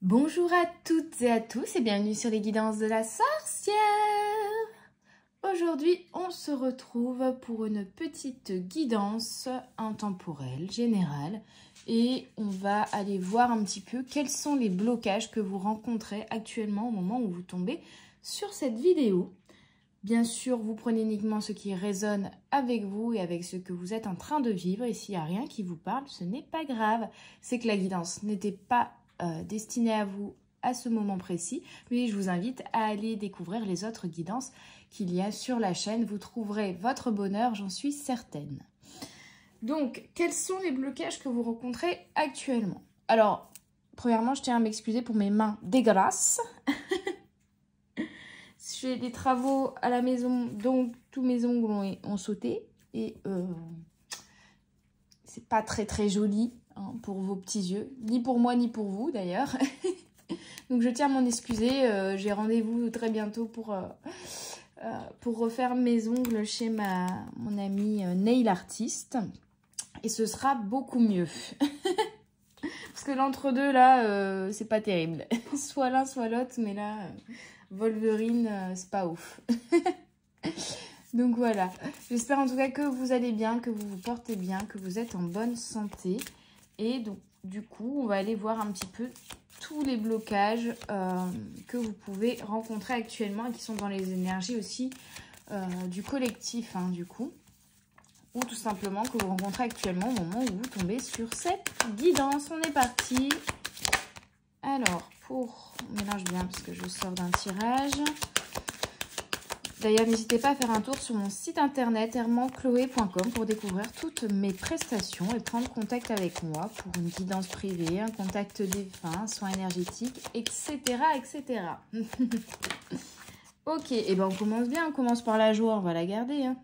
Bonjour à toutes et à tous et bienvenue sur les guidances de la sorcière. Aujourd'hui, on se retrouve pour une petite guidance intemporelle, générale. Et on va aller voir un petit peu quels sont les blocages que vous rencontrez actuellement au moment où vous tombez sur cette vidéo. Bien sûr, vous prenez uniquement ce qui résonne avec vous et avec ce que vous êtes en train de vivre. Et s'il n'y a rien qui vous parle, ce n'est pas grave. C'est que la guidance n'était pas destinée à vous à ce moment précis. Mais je vous invite à aller découvrir les autres guidances qu'il y a sur la chaîne. Vous trouverez votre bonheur, j'en suis certaine. Donc, quels sont les blocages que vous rencontrez actuellement? Alors, premièrement, je tiens à m'excuser pour mes mains dégueulasses. Je fais des travaux à la maison, donc tous mes ongles ont sauté. Et c'est pas très joli hein, pour vos petits yeux. Ni pour moi, ni pour vous d'ailleurs. Donc je tiens à m'en excuser. J'ai rendez-vous très bientôt pour refaire mes ongles chez mon amie nail artiste. Et ce sera beaucoup mieux. Parce que l'entre-deux, là, c'est pas terrible. Soit l'un, soit l'autre, mais là... Wolverine, c'est pas ouf. Donc voilà, j'espère en tout cas que vous allez bien, que vous vous portez bien, que vous êtes en bonne santé. Et donc du coup, on va aller voir un petit peu tous les blocages que vous pouvez rencontrer actuellement et qui sont dans les énergies aussi du collectif, hein, du coup. Ou tout simplement que vous rencontrez actuellement au moment où vous tombez sur cette guidance. On est parti. Alors, on mélange bien parce que je sors d'un tirage. D'ailleurs, n'hésitez pas à faire un tour sur mon site internet hermanchloé.com pour découvrir toutes mes prestations et prendre contact avec moi pour une guidance privée, un contact défunt, soins énergétiques, etc. etc. Ok, et ben on commence bien, on commence par la joie, on va la garder. Hein.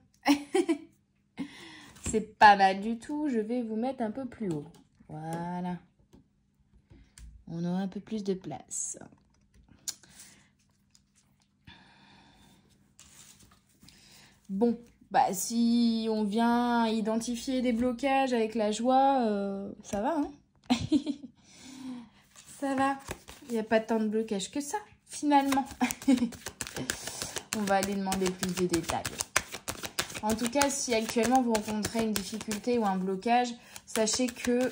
C'est pas mal du tout, je vais vous mettre un peu plus haut. Voilà. On aura un peu plus de place. Bon, bah si on vient identifier des blocages avec la joie, ça va, hein. Ça va. Il n'y a pas tant de blocages que ça, finalement. On va aller demander plus de détails. En tout cas, si actuellement vous rencontrez une difficulté ou un blocage, sachez que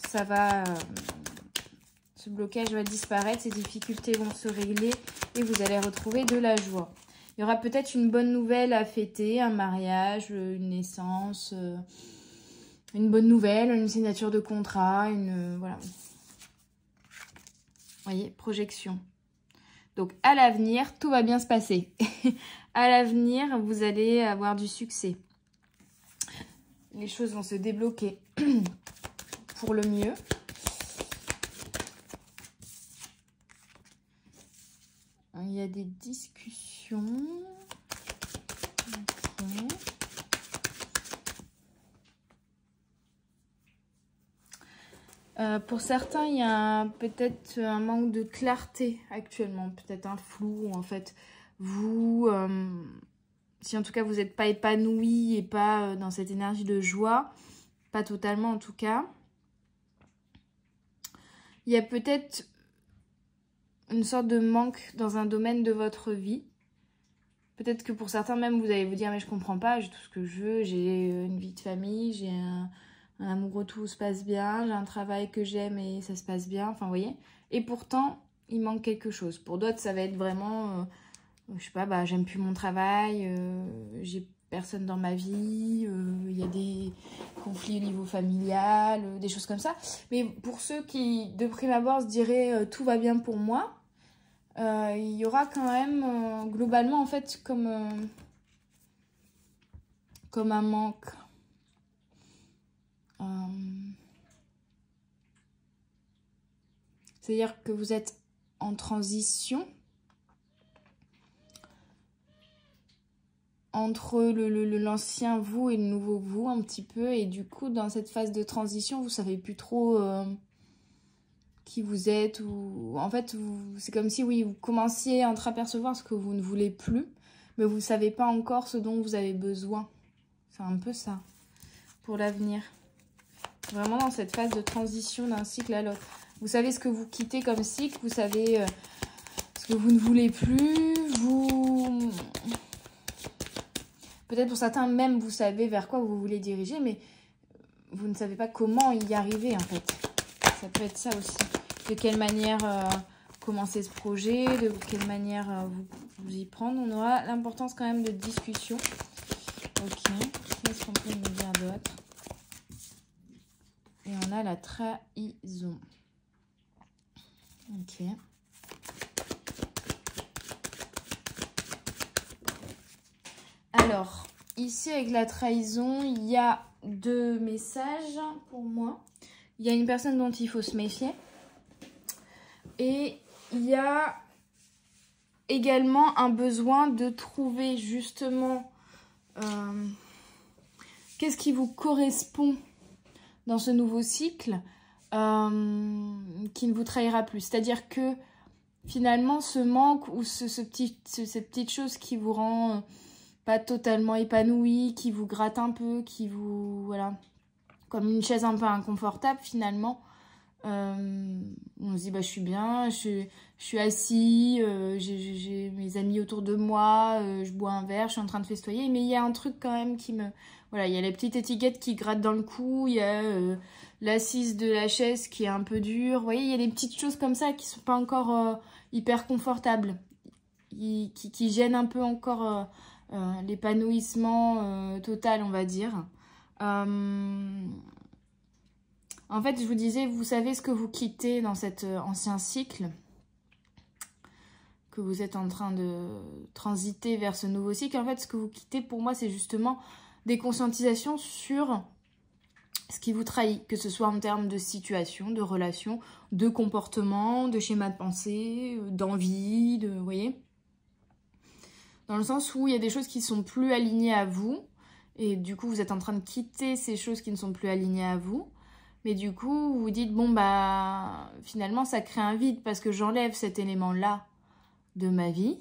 ça va... ce blocage va disparaître, ces difficultés vont se régler et vous allez retrouver de la joie. Il y aura peut-être une bonne nouvelle à fêter, un mariage, une naissance, une bonne nouvelle, une signature de contrat, voilà. Vous voyez, projection. Donc à l'avenir, tout va bien se passer. À l'avenir, vous allez avoir du succès. Les choses vont se débloquer pour le mieux. Il y a des discussions. Pour certains, il y a peut-être un manque de clarté actuellement. Peut-être un flou. En fait, vous, si en tout cas vous n'êtes pas épanoui et pas dans cette énergie de joie, pas totalement en tout cas, il y a peut-être une sorte de manque dans un domaine de votre vie. Peut-être que pour certains même, vous allez vous dire, mais je comprends pas, j'ai tout ce que je veux, j'ai une vie de famille, j'ai un amoureux, tout se passe bien, j'ai un travail que j'aime et ça se passe bien, enfin, vous voyez. Et pourtant, il manque quelque chose. Pour d'autres, ça va être vraiment, je sais pas, bah, j'aime plus mon travail, j'ai personne dans ma vie, il y a des conflits au niveau familial, des choses comme ça. Mais pour ceux qui, de prime abord, se diraient tout va bien pour moi, il y aura quand même, globalement, en fait, comme un manque. C'est-à-dire que vous êtes en transition entre l'ancien vous et le nouveau vous un petit peu, et du coup dans cette phase de transition vous savez plus trop qui vous êtes, ou en fait c'est comme si oui vous commenciez à entreapercevoir ce que vous ne voulez plus, mais vous ne savez pas encore ce dont vous avez besoin. C'est un peu ça pour l'avenir, vraiment dans cette phase de transition d'un cycle à l'autre. Vous savez ce que vous quittez comme cycle, vous savez ce que vous ne voulez plus, vous... Peut-être pour certains même, vous savez vers quoi vous voulez diriger, mais vous ne savez pas comment y arriver en fait. Ça peut être ça aussi. De quelle manière commencer ce projet, de quelle manière vous y prendre. On aura l'importance quand même de discussion. Ok, qu'est-ce qu'on peut nous dire d'autre? Et on a la trahison. Ok. Alors, ici avec la trahison, il y a 2 messages pour moi. Il y a une personne dont il faut se méfier. Et il y a également un besoin de trouver justement qu'est-ce qui vous correspond dans ce nouveau cycle qui ne vous trahira plus. C'est-à-dire que finalement ce manque ou cette petite chose qui vous rend pas totalement épanoui, qui vous gratte un peu, qui vous... Voilà, comme une chaise un peu inconfortable finalement. On se dit bah je suis bien, je suis assis, j'ai mes amis autour de moi, je bois un verre, je suis en train de festoyer, mais il y a un truc quand même qui me... Voilà, il y a les petites étiquettes qui grattent dans le cou, il y a l'assise de la chaise qui est un peu dure, vous voyez, il y a des petites choses comme ça qui sont pas encore hyper confortables, qui gênent un peu encore l'épanouissement total, on va dire. En fait, je vous disais, vous savez ce que vous quittez dans cet ancien cycle, que vous êtes en train de transiter vers ce nouveau cycle. En fait, ce que vous quittez, pour moi, c'est justement des conscientisations sur ce qui vous trahit, que ce soit en termes de situation, de relation, de comportement, de schéma de pensée, d'envie, vous voyez, dans le sens où il y a des choses qui sont plus alignées à vous, et du coup, vous êtes en train de quitter ces choses qui ne sont plus alignées à vous. Mais du coup, vous vous dites, bon, bah, finalement, ça crée un vide parce que j'enlève cet élément-là de ma vie.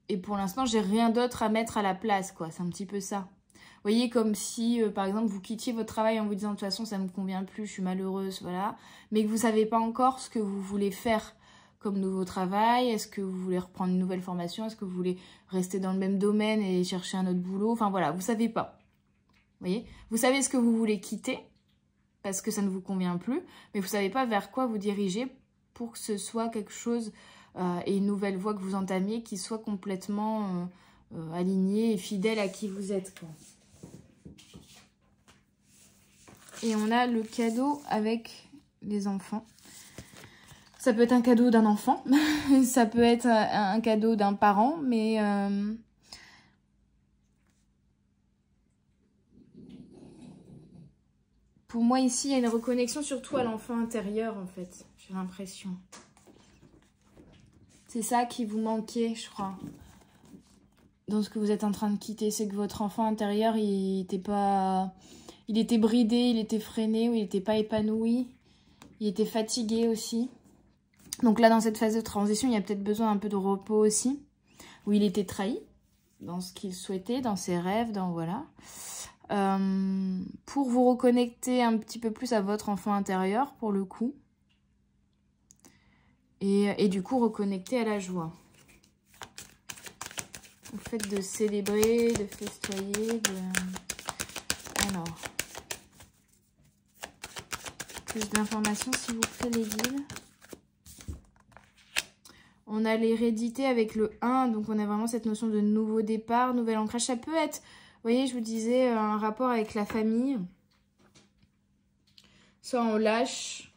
Et pour l'instant, j'ai rien d'autre à mettre à la place, quoi. C'est un petit peu ça. Vous voyez, comme si, par exemple, vous quittiez votre travail en vous disant, de toute façon, ça ne me convient plus, je suis malheureuse, voilà. Mais que vous ne savez pas encore ce que vous voulez faire comme nouveau travail. Est-ce que vous voulez reprendre une nouvelle formation? Est-ce que vous voulez rester dans le même domaine et chercher un autre boulot? Enfin, voilà, vous ne savez pas. Vous voyez, vous savez ce que vous voulez quitter parce que ça ne vous convient plus, mais vous ne savez pas vers quoi vous diriger pour que ce soit quelque chose et une nouvelle voie que vous entamiez qui soit complètement alignée et fidèle à qui vous êtes, quoi. Et on a le cadeau avec les enfants. Ça peut être un cadeau d'un enfant, ça peut être un cadeau d'un parent, mais... Pour moi, ici, il y a une reconnexion surtout à l'enfant intérieur, en fait. J'ai l'impression. C'est ça qui vous manquait, je crois. Dans ce que vous êtes en train de quitter. C'est que votre enfant intérieur, il était pas... Il était bridé, il était freiné, ou il n'était pas épanoui. Il était fatigué aussi. Donc là, dans cette phase de transition, il y a peut-être besoin un peu de repos aussi. Où il était trahi dans ce qu'il souhaitait, dans ses rêves, dans... Voilà. Pour vous reconnecter un petit peu plus à votre enfant intérieur, pour le coup. Et du coup, reconnecter à la joie. Au fait de célébrer, de festoyer, de... Alors... Plus d'informations, s'il vous plaît, les guides. On a l'hérédité avec le 1, donc on a vraiment cette notion de nouveau départ, nouvel ancrage. Ça peut être... Vous voyez, je vous disais, un rapport avec la famille. Soit on lâche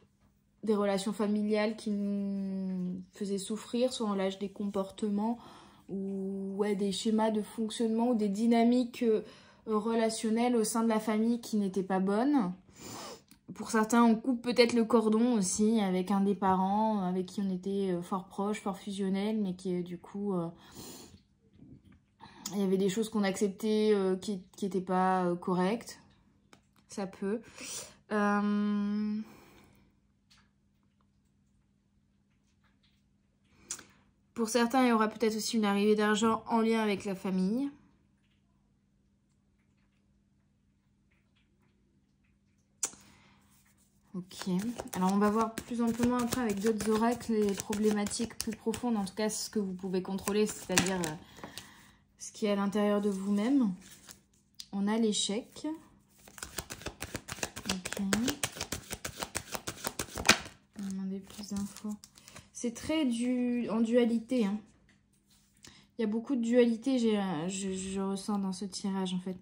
des relations familiales qui nous faisaient souffrir, soit on lâche des comportements ou ouais, des schémas de fonctionnement ou des dynamiques relationnelles au sein de la famille qui n'étaient pas bonnes. Pour certains, on coupe peut-être le cordon aussi avec un des parents avec qui on était fort proche, fort fusionnel, mais qui du coup... il y avait des choses qu'on acceptait qui n'étaient pas correctes. Ça peut. Pour certains, il y aura peut-être aussi une arrivée d'argent en lien avec la famille. Ok. Alors, on va voir plus amplement après avec d'autres oracles les problématiques plus profondes. En tout cas, ce que vous pouvez contrôler, c'est-à-dire ce qui est à l'intérieur de vous-même. On a l'échec. Ok. On va demander plus d'infos. C'est très en dualité. Hein. Il y a beaucoup de dualité, je ressens dans ce tirage, en fait.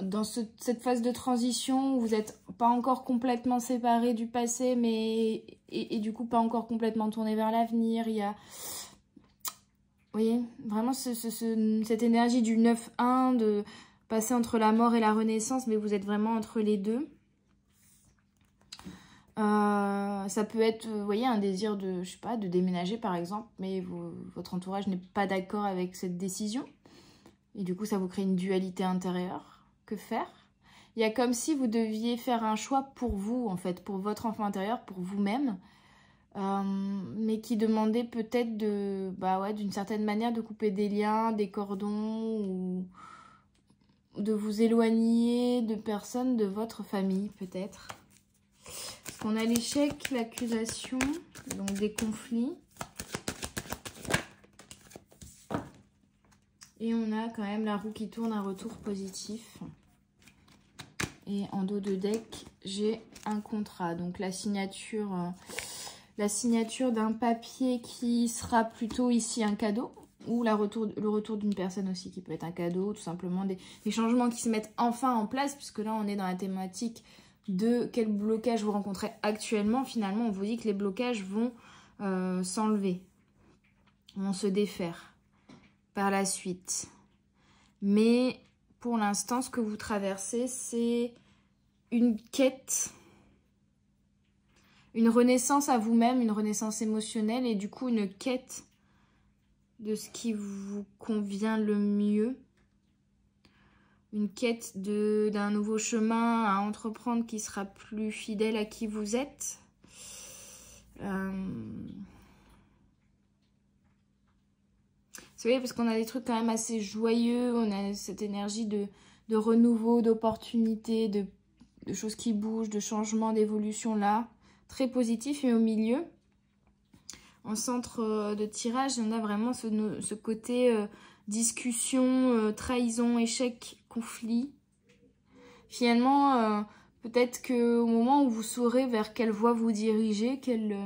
Dans cette phase de transition où vous n'êtes pas encore complètement séparés du passé, mais et du coup pas encore complètement tourné vers l'avenir. Il y a, vous voyez, vraiment cette énergie du 9-1, de passer entre la mort et la renaissance, mais vous êtes vraiment entre les deux. Ça peut être, vous voyez, un désir de, je sais pas, de déménager par exemple, mais votre entourage n'est pas d'accord avec cette décision. Et du coup, ça vous crée une dualité intérieure. Que faire? Il y a comme si vous deviez faire un choix pour vous, en fait, pour votre enfant intérieur, pour vous-même, mais qui demandait peut-être de, bah ouais, d'une certaine manière de couper des liens, des cordons, ou de vous éloigner de personnes de votre famille, peut-être. Parce qu'on a l'échec, l'accusation, donc des conflits. Et on a quand même la roue qui tourne, un retour positif. Et en dos de deck, j'ai un contrat. Donc la signature d'un papier qui sera plutôt ici un cadeau. Ou le retour d'une personne aussi qui peut être un cadeau. Tout simplement des changements qui se mettent enfin en place. Puisque là, on est dans la thématique de quel blocage vous rencontrez actuellement. Finalement, on vous dit que les blocages vont s'enlever. Vont se défaire par la suite. Mais pour l'instant, ce que vous traversez, c'est une quête, une renaissance à vous-même, une renaissance émotionnelle et du coup une quête de ce qui vous convient le mieux. Une quête d'un nouveau chemin à entreprendre qui sera plus fidèle à qui vous êtes. Vous voyez, parce qu'on a des trucs quand même assez joyeux, on a cette énergie de renouveau, d'opportunité, de choses qui bougent, de changements, d'évolution là, très positif. Et au milieu, en centre de tirage, on a vraiment ce côté discussion, trahison, échec, conflit. Finalement, peut-être qu'au moment où vous saurez vers quelle voie vous dirigez, quelle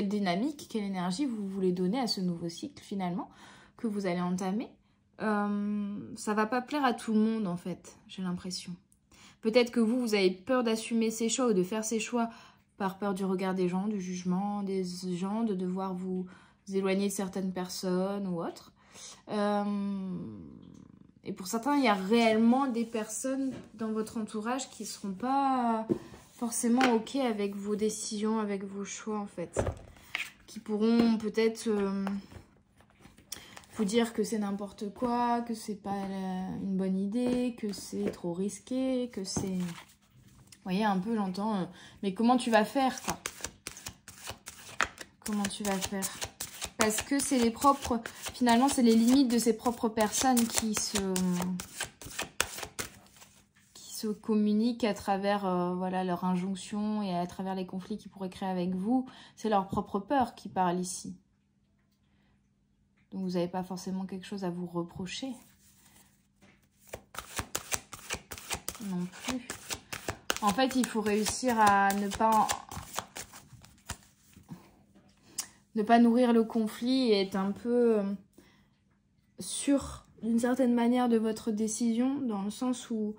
dynamique, quelle énergie vous voulez donner à ce nouveau cycle finalement que vous allez entamer, ça va pas plaire à tout le monde en fait, j'ai l'impression. Peut-être que vous avez peur d'assumer ces choix ou de faire ces choix par peur du regard des gens, du jugement des gens, de devoir vous éloigner de certaines personnes ou autres. Et pour certains, il y a réellement des personnes dans votre entourage qui ne seront pas forcément OK avec vos décisions, avec vos choix en fait. Qui pourront peut-être vous dire que c'est n'importe quoi, que c'est pas une bonne idée, que c'est trop risqué, que c'est... Vous voyez, un peu, j'entends, mais comment tu vas faire, quoi? Comment tu vas faire? Parce que c'est les propres... Finalement, c'est les limites de ces propres personnes qui se communiquent à travers voilà, leur injonction et à travers les conflits qu'ils pourraient créer avec vous. C'est leur propre peur qui parle ici. Donc vous n'avez pas forcément quelque chose à vous reprocher. Non plus. En fait, il faut réussir à ne pas nourrir le conflit et être un peu sûr d'une certaine manière de votre décision, dans le sens où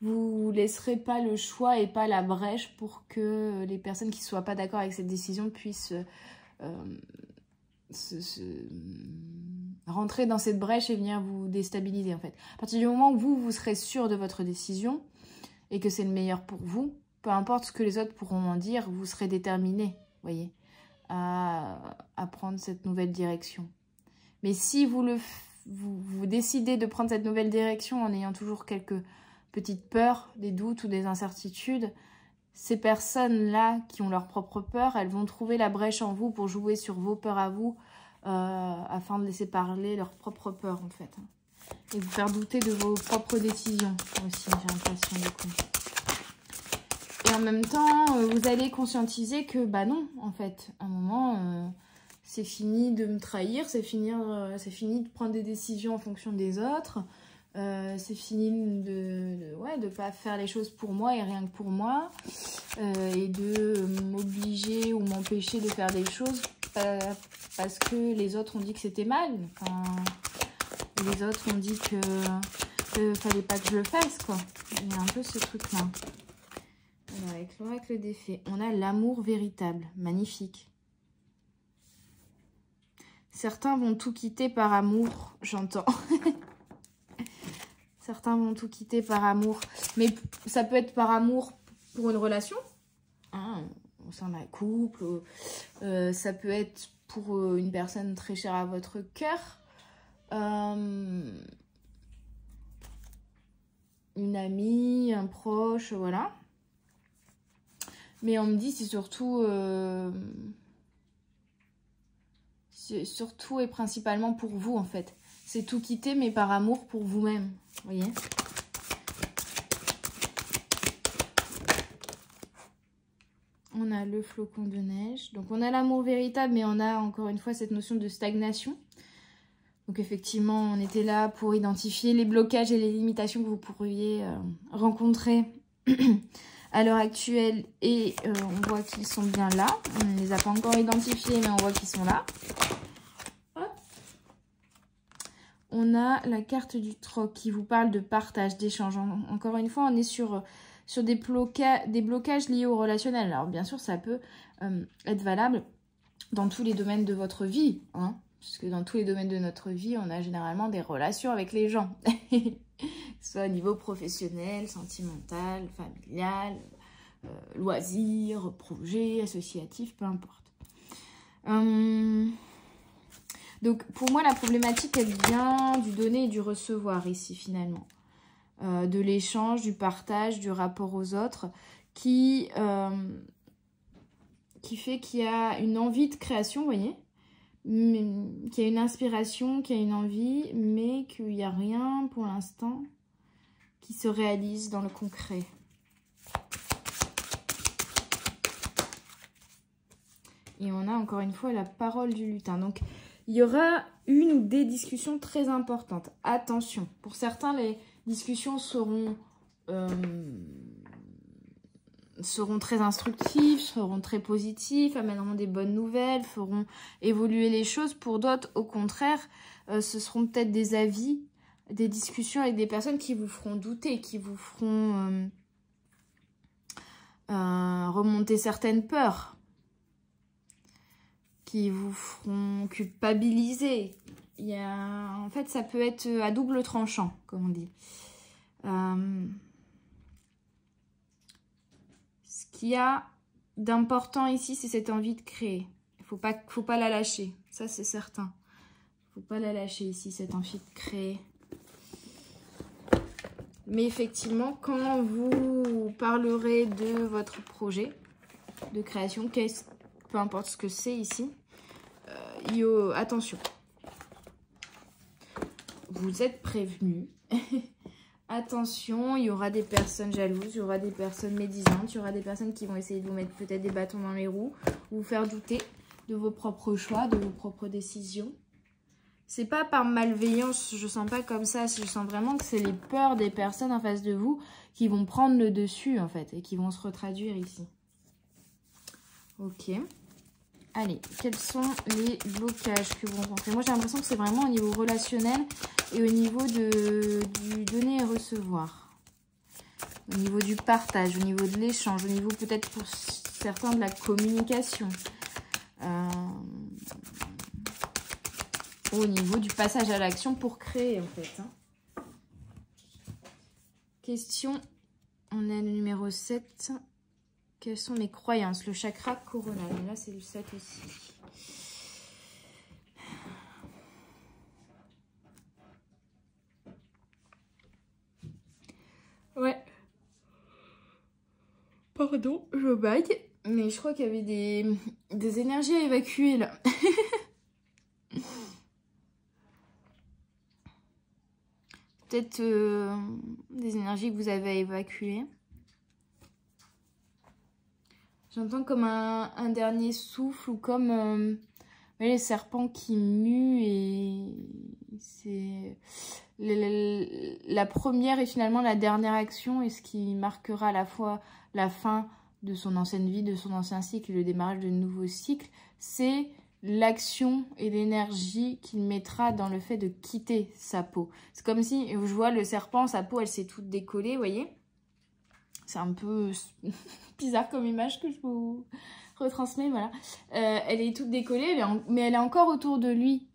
vous ne laisserez pas le choix et pas la brèche pour que les personnes qui ne soient pas d'accord avec cette décision puissent rentrer dans cette brèche et venir vous déstabiliser en fait. À partir du moment où vous serez sûr de votre décision et que c'est le meilleur pour vous, peu importe ce que les autres pourront en dire, vous serez déterminé, voyez, à prendre cette nouvelle direction. Mais si vous décidez de prendre cette nouvelle direction en ayant toujours quelques petites peurs, des doutes ou des incertitudes, ces personnes-là qui ont leur propre peur, elles vont trouver la brèche en vous pour jouer sur vos peurs à vous, afin de laisser parler leurs propres peurs en fait. Et vous faire douter de vos propres décisions aussi, j'ai l'impression du coup. en même temps, vous allez conscientiser que, bah non, en fait, à un moment, c'est fini de me trahir, c'est fini de prendre des décisions en fonction des autres, c'est fini de pas faire les choses pour moi et rien que pour moi, et de m'obliger ou m'empêcher de faire des choses parce que les autres ont dit que c'était mal. Enfin, les autres ont dit que fallait pas que je le fasse, quoi. Il y a un peu ce truc-là. Alors, avec l'oracle des fées, on a l'amour véritable. Magnifique. Certains vont tout quitter par amour, j'entends. Certains vont tout quitter par amour. Mais ça peut être par amour pour une relation, hein, au sein d'un couple. Ça peut être pour une personne très chère à votre cœur. Une amie, un proche, voilà. Mais on me dit c'est surtout et principalement pour vous, en fait. C'est tout quitter, mais par amour pour vous-même. Vous voyez? On a le flocon de neige. Donc, on a l'amour véritable, mais on a encore une fois cette notion de stagnation. Donc, effectivement, on était là pour identifier les blocages et les limitations que vous pourriez rencontrer à l'heure actuelle. Et on voit qu'ils sont bien là. On ne les a pas encore identifiés, mais on voit qu'ils sont là. On a la carte du troc qui vous parle de partage, d'échange. Encore une fois, on est sur des blocages liés au relationnel. Alors, bien sûr, ça peut être valable dans tous les domaines de votre vie, hein, puisque dans tous les domaines de notre vie, on a généralement des relations avec les gens. Que ce soit au niveau professionnel, sentimental, familial, loisirs, projet, associatif, peu importe. Donc, pour moi, la problématique, elle vient du donner et du recevoir ici, finalement. De l'échange, du partage, du rapport aux autres, qui fait qu'il y a une envie de création, vous voyez, qu'il y a une inspiration, qu'il y a une envie, mais qu'il n'y a rien, pour l'instant, qui se réalise dans le concret. Et on a, encore une fois, la parole du lutin. Donc, il y aura une ou des discussions très importantes. Attention, pour certains, les discussions seront très instructives, seront très positives, amèneront des bonnes nouvelles, feront évoluer les choses. Pour d'autres, au contraire, ce seront peut-être des avis, des discussions avec des personnes qui vous feront douter, qui vous feront remonter certaines peurs, qui vous feront culpabiliser. En fait, ça peut être à double tranchant, comme on dit. Ce qu'il y a d'important ici, c'est cette envie de créer. Il faut pas la lâcher, ça c'est certain. Il ne faut pas la lâcher ici, cette envie de créer. Mais effectivement, quand vous parlerez de votre projet de création, peu importe ce que c'est ici, attention, vous êtes prévenus. Attention, il y aura des personnes jalouses, il y aura des personnes médisantes, il y aura des personnes qui vont essayer de vous mettre peut-être des bâtons dans les roues, vous faire douter de vos propres choix, de vos propres décisions. C'est pas par malveillance, je sens pas comme ça, je sens vraiment que c'est les peurs des personnes en face de vous qui vont prendre le dessus en fait et qui vont se retraduire ici. Ok. Allez, quels sont les blocages que vous rencontrez? Moi, j'ai l'impression que c'est vraiment au niveau relationnel et au niveau du donner et recevoir. Au niveau du partage, au niveau de l'échange, au niveau peut-être pour certains de la communication. Au niveau du passage à l'action pour créer, en fait. Hein. Question, on a le numéro 7. Quelles sont mes croyances? Le chakra coronal. Et là, c'est le 7 aussi. Ouais. Pardon, je baille. Mais je crois qu'il y avait des énergies à évacuer, là. Peut-être des énergies que vous avez à évacuer. J'entends comme un dernier souffle ou comme les serpents qui muent et c'est la première et finalement la dernière action et ce qui marquera à la fois la fin de son ancienne vie, de son ancien cycle et le démarrage de nouveaux cycles, c'est l'action et l'énergie qu'il mettra dans le fait de quitter sa peau. C'est comme si, je vois le serpent, sa peau, elle s'est toute décollée, vous voyez? C'est un peu bizarre comme image que je vous retransmets, voilà. Elle est toute décollée, mais elle est encore autour de lui.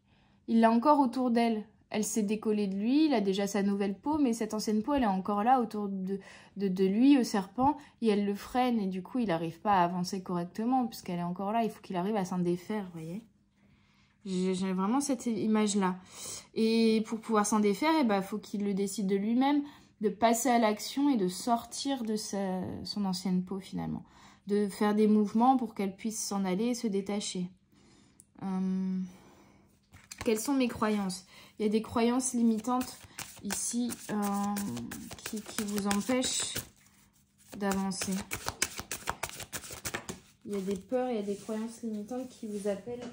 Il l'a encore autour d'elle. Elle s'est décollée de lui, il a déjà sa nouvelle peau, mais cette ancienne peau, elle est encore là autour de lui, au serpent, et elle le freine, et du coup, il n'arrive pas à avancer correctement, puisqu'elle est encore là, il faut qu'il arrive à s'en défaire, vous voyez. J'ai vraiment cette image-là. Et pour pouvoir s'en défaire, eh ben, faut qu'il le décide de lui-même, de passer à l'action et de sortir de son ancienne peau, finalement. De faire des mouvements pour qu'elle puisse s'en aller et se détacher. Quelles sont mes croyances? Il y a des croyances limitantes ici qui vous empêchent d'avancer. Il y a des peurs, il y a des croyances limitantes qui vous appellent,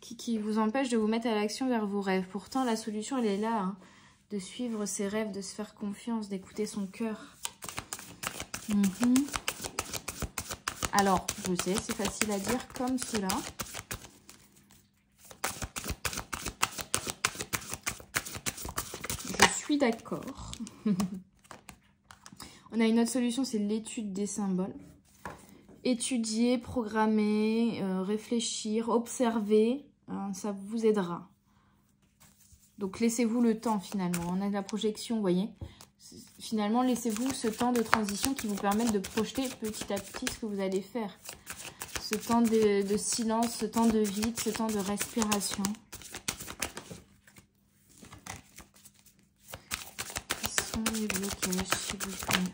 qui vous empêchent de vous mettre à l'action vers vos rêves. Pourtant, la solution, elle est là, hein, de suivre ses rêves, de se faire confiance, d'écouter son cœur. Alors, je sais, c'est facile à dire comme cela. D'accord. On a une autre solution, c'est l'étude des symboles. Étudier, programmer, réfléchir, observer, ça vous aidera. Donc laissez-vous le temps finalement. On a de la projection, vous voyez. Finalement, laissez-vous ce temps de transition qui vous permet de projeter petit à petit ce que vous allez faire. Ce temps de silence, ce temps de vide, ce temps de respiration. Les blocages, s'il vous plaît.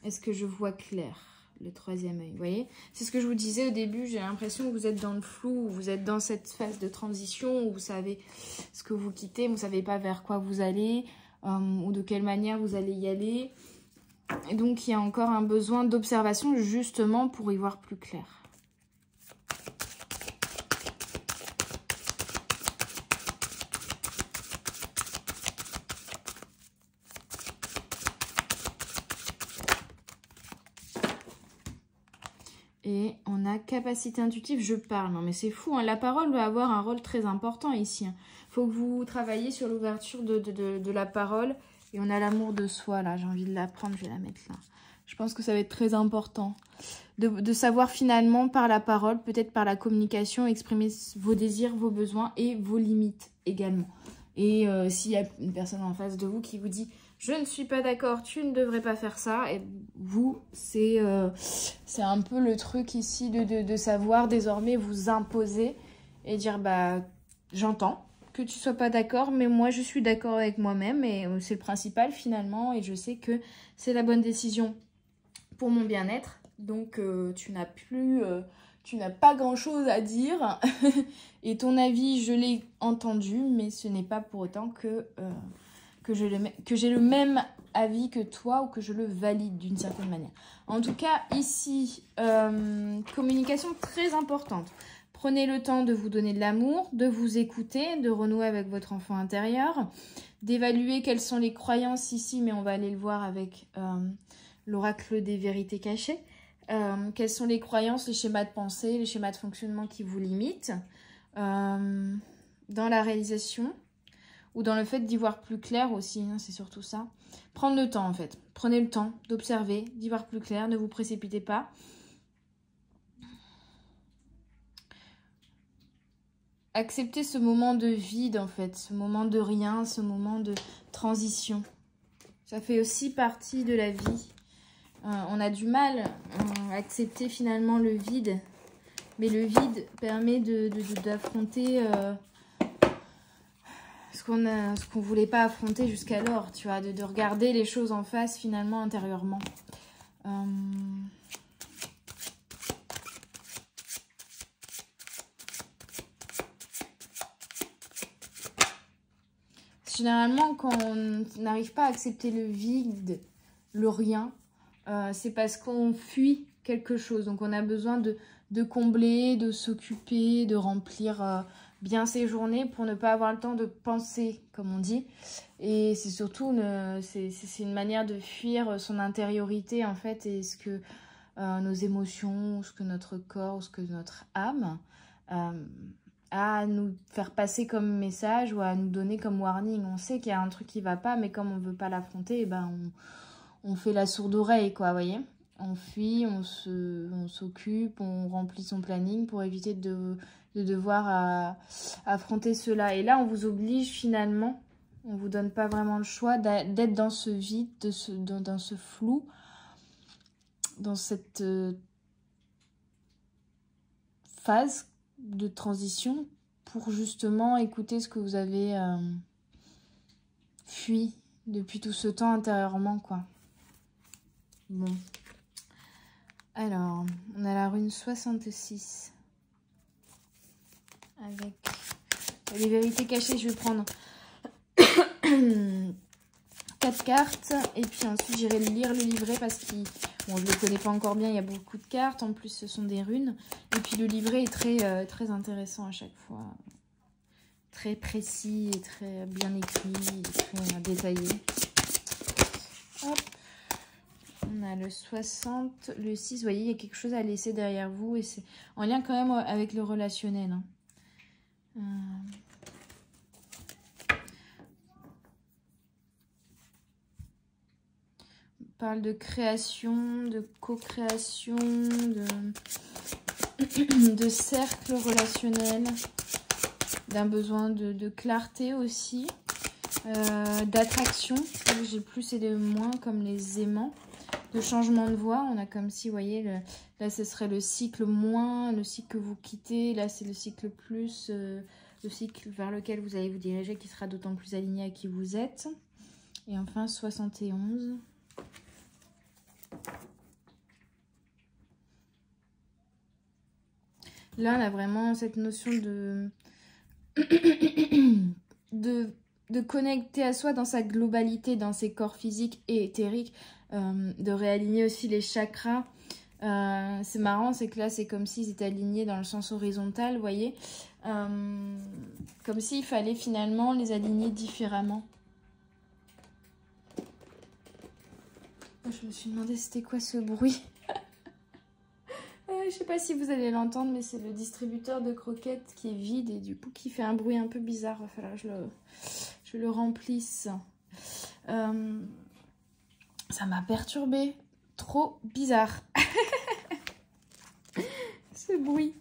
Est-ce que je vois clair? Le troisième œil, vous voyez? C'est ce que je vous disais au début, j'ai l'impression que vous êtes dans le flou, vous êtes dans cette phase de transition où vous savez ce que vous quittez, vous ne savez pas vers quoi vous allez ou de quelle manière vous allez y aller. Et donc, il y a encore un besoin d'observation justement pour y voir plus clair. Et on a capacité intuitive, je parle. Non mais c'est fou, hein. La parole va avoir un rôle très important ici. Il faut que vous travaillez sur l'ouverture de la parole. Et on a l'amour de soi, là. J'ai envie de la prendre, je vais la mettre là. Je pense que ça va être très important. De savoir finalement, par la parole, peut-être par la communication, exprimer vos désirs, vos besoins et vos limites également. Et s'il y a une personne en face de vous qui vous dit... Je ne suis pas d'accord, tu ne devrais pas faire ça. Et vous, c'est un peu le truc ici de savoir désormais vous imposer et dire, bah, j'entends que tu ne sois pas d'accord, mais moi, je suis d'accord avec moi-même et c'est le principal finalement. Et je sais que c'est la bonne décision pour mon bien-être. Donc, tu n'as pas grand-chose à dire. Et ton avis, je l'ai entendu, mais ce n'est pas pour autant que j'ai le même avis que toi ou que je le valide d'une certaine manière. En tout cas, ici, communication très importante. Prenez le temps de vous donner de l'amour, de vous écouter, de renouer avec votre enfant intérieur, d'évaluer quelles sont les croyances ici, mais on va aller le voir avec l'oracle des vérités cachées. Quelles sont les croyances, les schémas de pensée, les schémas de fonctionnement qui vous limitent dans la réalisation ou dans le fait d'y voir plus clair aussi, hein, c'est surtout ça. Prendre le temps en fait, prenez le temps d'observer, d'y voir plus clair, ne vous précipitez pas. Acceptez ce moment de vide en fait, ce moment de rien, ce moment de transition. Ça fait aussi partie de la vie. On a du mal à accepter finalement le vide, mais le vide permet d'affronter ce qu'on voulait pas affronter jusqu'alors, tu vois, de regarder les choses en face finalement intérieurement. Généralement, quand on n'arrive pas à accepter le vide, le rien, c'est parce qu'on fuit quelque chose. Donc on a besoin de combler, de s'occuper, de remplir bien ses journées pour ne pas avoir le temps de penser, comme on dit. Et c'est surtout c'est une manière de fuir son intériorité en fait, et ce que nos émotions, ce que notre corps, ce que notre âme à nous faire passer comme message ou à nous donner comme warning. On sait qu'il y a un truc qui va pas, mais comme on veut pas l'affronter, eh ben on fait la sourde oreille, quoi, vous voyez. On fuit, on s'occupe, on remplit son planning pour éviter de devoir affronter cela. Et là, on vous oblige finalement, on vous donne pas vraiment le choix d'être dans ce vide, dans ce flou, dans cette phase de transition pour justement écouter ce que vous avez fui depuis tout ce temps intérieurement, quoi. Bon. Alors, on a la rune 66. Avec les vérités cachées, je vais prendre 4 cartes. Et puis ensuite, j'irai lire le livret parce que bon, je ne le connais pas encore bien, il y a beaucoup de cartes. En plus, ce sont des runes. Et puis le livret est très intéressant à chaque fois. Très précis et très bien écrit, et très détaillé. Hop. On a le 60, le 6, vous voyez, il y a quelque chose à laisser derrière vous. Et c'est en lien quand même avec le relationnel. Hein. On parle de création, de co-création, de cercle relationnel, d'un besoin de clarté aussi, d'attraction, j'ai plus et de moins comme les aimants, de changement de voie. On a comme si, vous voyez, là ce serait le cycle moins, le cycle que vous quittez, là c'est le cycle plus, le cycle vers lequel vous allez vous diriger qui sera d'autant plus aligné à qui vous êtes. Et enfin 71. Là, on a vraiment cette notion de connecter à soi dans sa globalité, dans ses corps physiques et éthériques, de réaligner aussi les chakras. C'est marrant, c'est que là, c'est comme s'ils étaient alignés dans le sens horizontal, vous voyez. Comme s'il fallait finalement les aligner différemment. Je me suis demandé c'était quoi ce bruit. Je sais pas si vous allez l'entendre, mais c'est le distributeur de croquettes qui est vide et du coup qui fait un bruit un peu bizarre. Il va falloir que je le remplisse. Ça m'a perturbée. Trop bizarre. Ce bruit.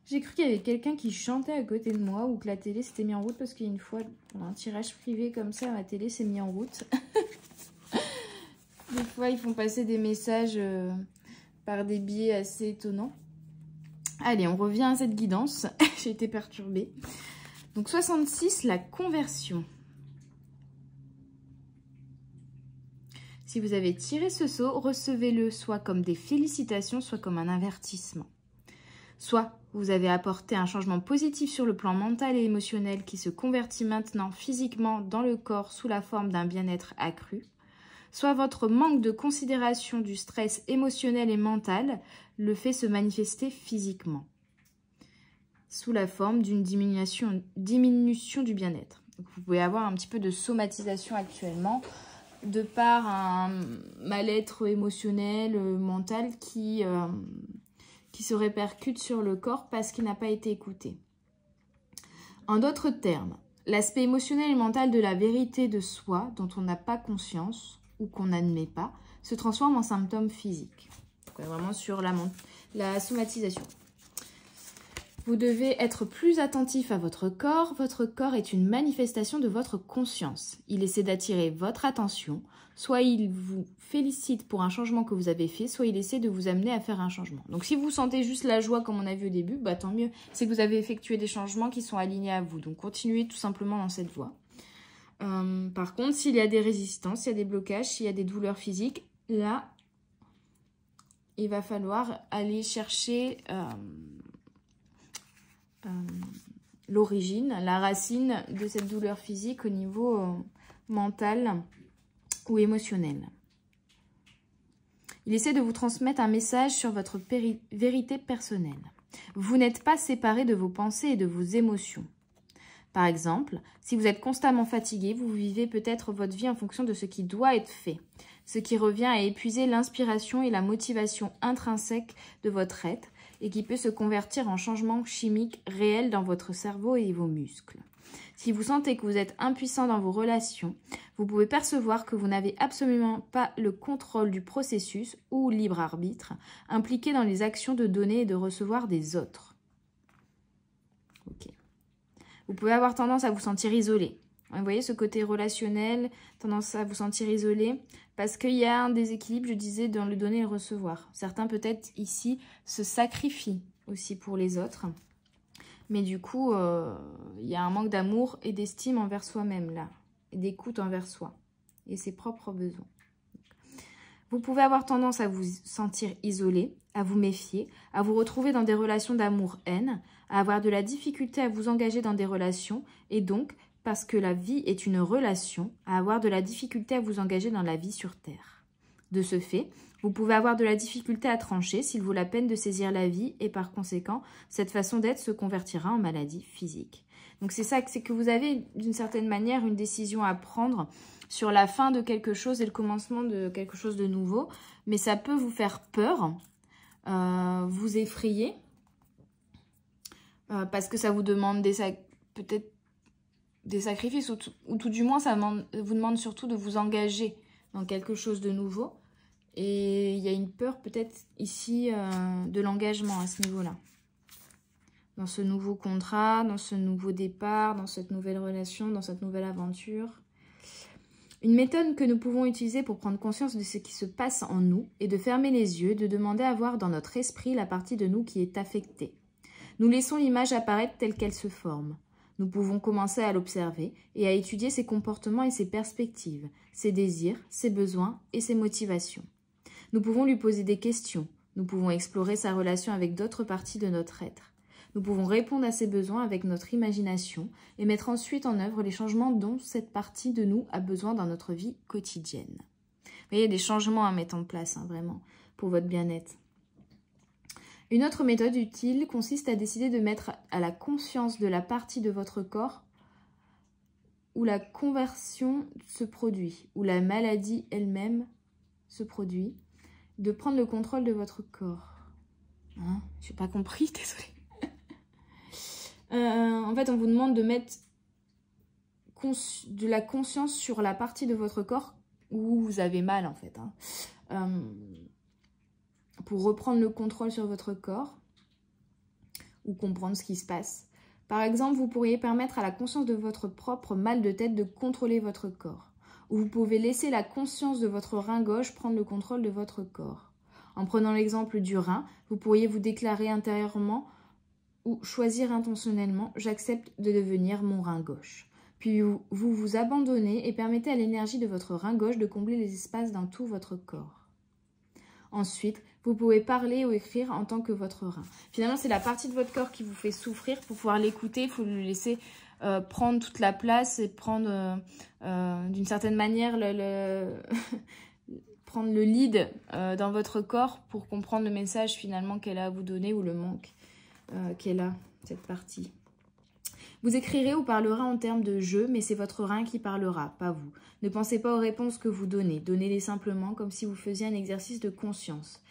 J'ai cru qu'il y avait quelqu'un qui chantait à côté de moi ou que la télé s'était mise en route parce qu'une fois, pour un tirage privé comme ça, la télé s'est mise en route. Des fois, ils font passer des messages par des biais assez étonnants. Allez, on revient à cette guidance. J'ai été perturbée. Donc 66, la conversion. Si vous avez tiré ce sceau, recevez-le soit comme des félicitations, soit comme un avertissement. Soit vous avez apporté un changement positif sur le plan mental et émotionnel qui se convertit maintenant physiquement dans le corps sous la forme d'un bien-être accru. Soit votre manque de considération du stress émotionnel et mental le fait se manifester physiquement, sous la forme d'une diminution du bien-être. Vous pouvez avoir un petit peu de somatisation actuellement, de par un mal-être émotionnel, mental qui se répercute sur le corps parce qu'il n'a pas été écouté. En d'autres termes, l'aspect émotionnel et mental de la vérité de soi, dont on n'a pas conscience, ou qu'on n'admet pas, se transforme en symptômes physiques. Donc, vraiment sur la somatisation. Vous devez être plus attentif à votre corps. Votre corps est une manifestation de votre conscience. Il essaie d'attirer votre attention. Soit il vous félicite pour un changement que vous avez fait, soit il essaie de vous amener à faire un changement. Donc si vous sentez juste la joie comme on a vu au début, bah, tant mieux. C'est que vous avez effectué des changements qui sont alignés à vous. Donc continuez tout simplement dans cette voie. Par contre, s'il y a des résistances, s'il y a des blocages, s'il y a des douleurs physiques, là, il va falloir aller chercher l'origine, la racine de cette douleur physique au niveau mental ou émotionnel. Il essaie de vous transmettre un message sur votre vérité personnelle. Vous n'êtes pas séparé de vos pensées et de vos émotions. Par exemple, si vous êtes constamment fatigué, vous vivez peut-être votre vie en fonction de ce qui doit être fait, ce qui revient à épuiser l'inspiration et la motivation intrinsèque de votre être et qui peut se convertir en changement chimique réel dans votre cerveau et vos muscles. Si vous sentez que vous êtes impuissant dans vos relations, vous pouvez percevoir que vous n'avez absolument pas le contrôle du processus ou libre arbitre impliqué dans les actions de donner et de recevoir des autres. Ok. Vous pouvez avoir tendance à vous sentir isolé. Vous voyez ce côté relationnel, tendance à vous sentir isolé, parce qu'il y a un déséquilibre, je disais, dans le donner et le recevoir. Certains peut-être ici se sacrifient aussi pour les autres. Mais du coup, il y a un manque d'amour et d'estime envers soi-même là, et d'écoute envers soi et ses propres besoins. Vous pouvez avoir tendance à vous sentir isolé, à vous méfier, à vous retrouver dans des relations d'amour-haine, à avoir de la difficulté à vous engager dans des relations et donc, parce que la vie est une relation, à avoir de la difficulté à vous engager dans la vie sur Terre. De ce fait, vous pouvez avoir de la difficulté à trancher s'il vaut la peine de saisir la vie et par conséquent, cette façon d'être se convertira en maladie physique. Donc c'est ça, c'est que vous avez d'une certaine manière une décision à prendre sur la fin de quelque chose et le commencement de quelque chose de nouveau, mais ça peut vous faire peur, vous effrayer, parce que ça vous demande peut-être des sacrifices, ou tout du moins ça vous demande surtout de vous engager dans quelque chose de nouveau. Et il y a une peur peut-être ici de l'engagement à ce niveau-là. Dans ce nouveau contrat, dans ce nouveau départ, dans cette nouvelle relation, dans cette nouvelle aventure. Une méthode que nous pouvons utiliser pour prendre conscience de ce qui se passe en nous est de fermer les yeux, de demander à voir dans notre esprit la partie de nous qui est affectée. Nous laissons l'image apparaître telle qu'elle se forme. Nous pouvons commencer à l'observer et à étudier ses comportements et ses perspectives, ses désirs, ses besoins et ses motivations. Nous pouvons lui poser des questions. Nous pouvons explorer sa relation avec d'autres parties de notre être. Nous pouvons répondre à ses besoins avec notre imagination et mettre ensuite en œuvre les changements dont cette partie de nous a besoin dans notre vie quotidienne. Vous voyez, il y a des changements à mettre en place, vraiment, pour votre bien-être. Une autre méthode utile consiste à décider de mettre à la conscience de la partie de votre corps où la conversion se produit, où la maladie elle-même se produit, de prendre le contrôle de votre corps. Hein? Je n'ai pas compris, désolée. En fait, on vous demande de mettre de la conscience sur la partie de votre corps où vous avez mal, en fait. Hein. Pour reprendre le contrôle sur votre corps ou comprendre ce qui se passe. Par exemple, vous pourriez permettre à la conscience de votre propre mal de tête de contrôler votre corps. Ou vous pouvez laisser la conscience de votre rein gauche prendre le contrôle de votre corps. En prenant l'exemple du rein, vous pourriez vous déclarer intérieurement ou choisir intentionnellement « j'accepte de devenir mon rein gauche ». Puis vous vous abandonnez et permettez à l'énergie de votre rein gauche de combler les espaces dans tout votre corps. Ensuite, vous pouvez parler ou écrire en tant que votre rein. Finalement, c'est la partie de votre corps qui vous fait souffrir. Pour pouvoir l'écouter, il faut lui laisser prendre toute la place et prendre d'une certaine manière prendre le lead dans votre corps pour comprendre le message finalement qu'elle a à vous donner ou le manque qu'elle a, cette partie. Vous écrirez ou parlerez en termes de jeu, mais c'est votre rein qui parlera, pas vous. Ne pensez pas aux réponses que vous donnez. Donnez-les simplement comme si vous faisiez un exercice de conscience.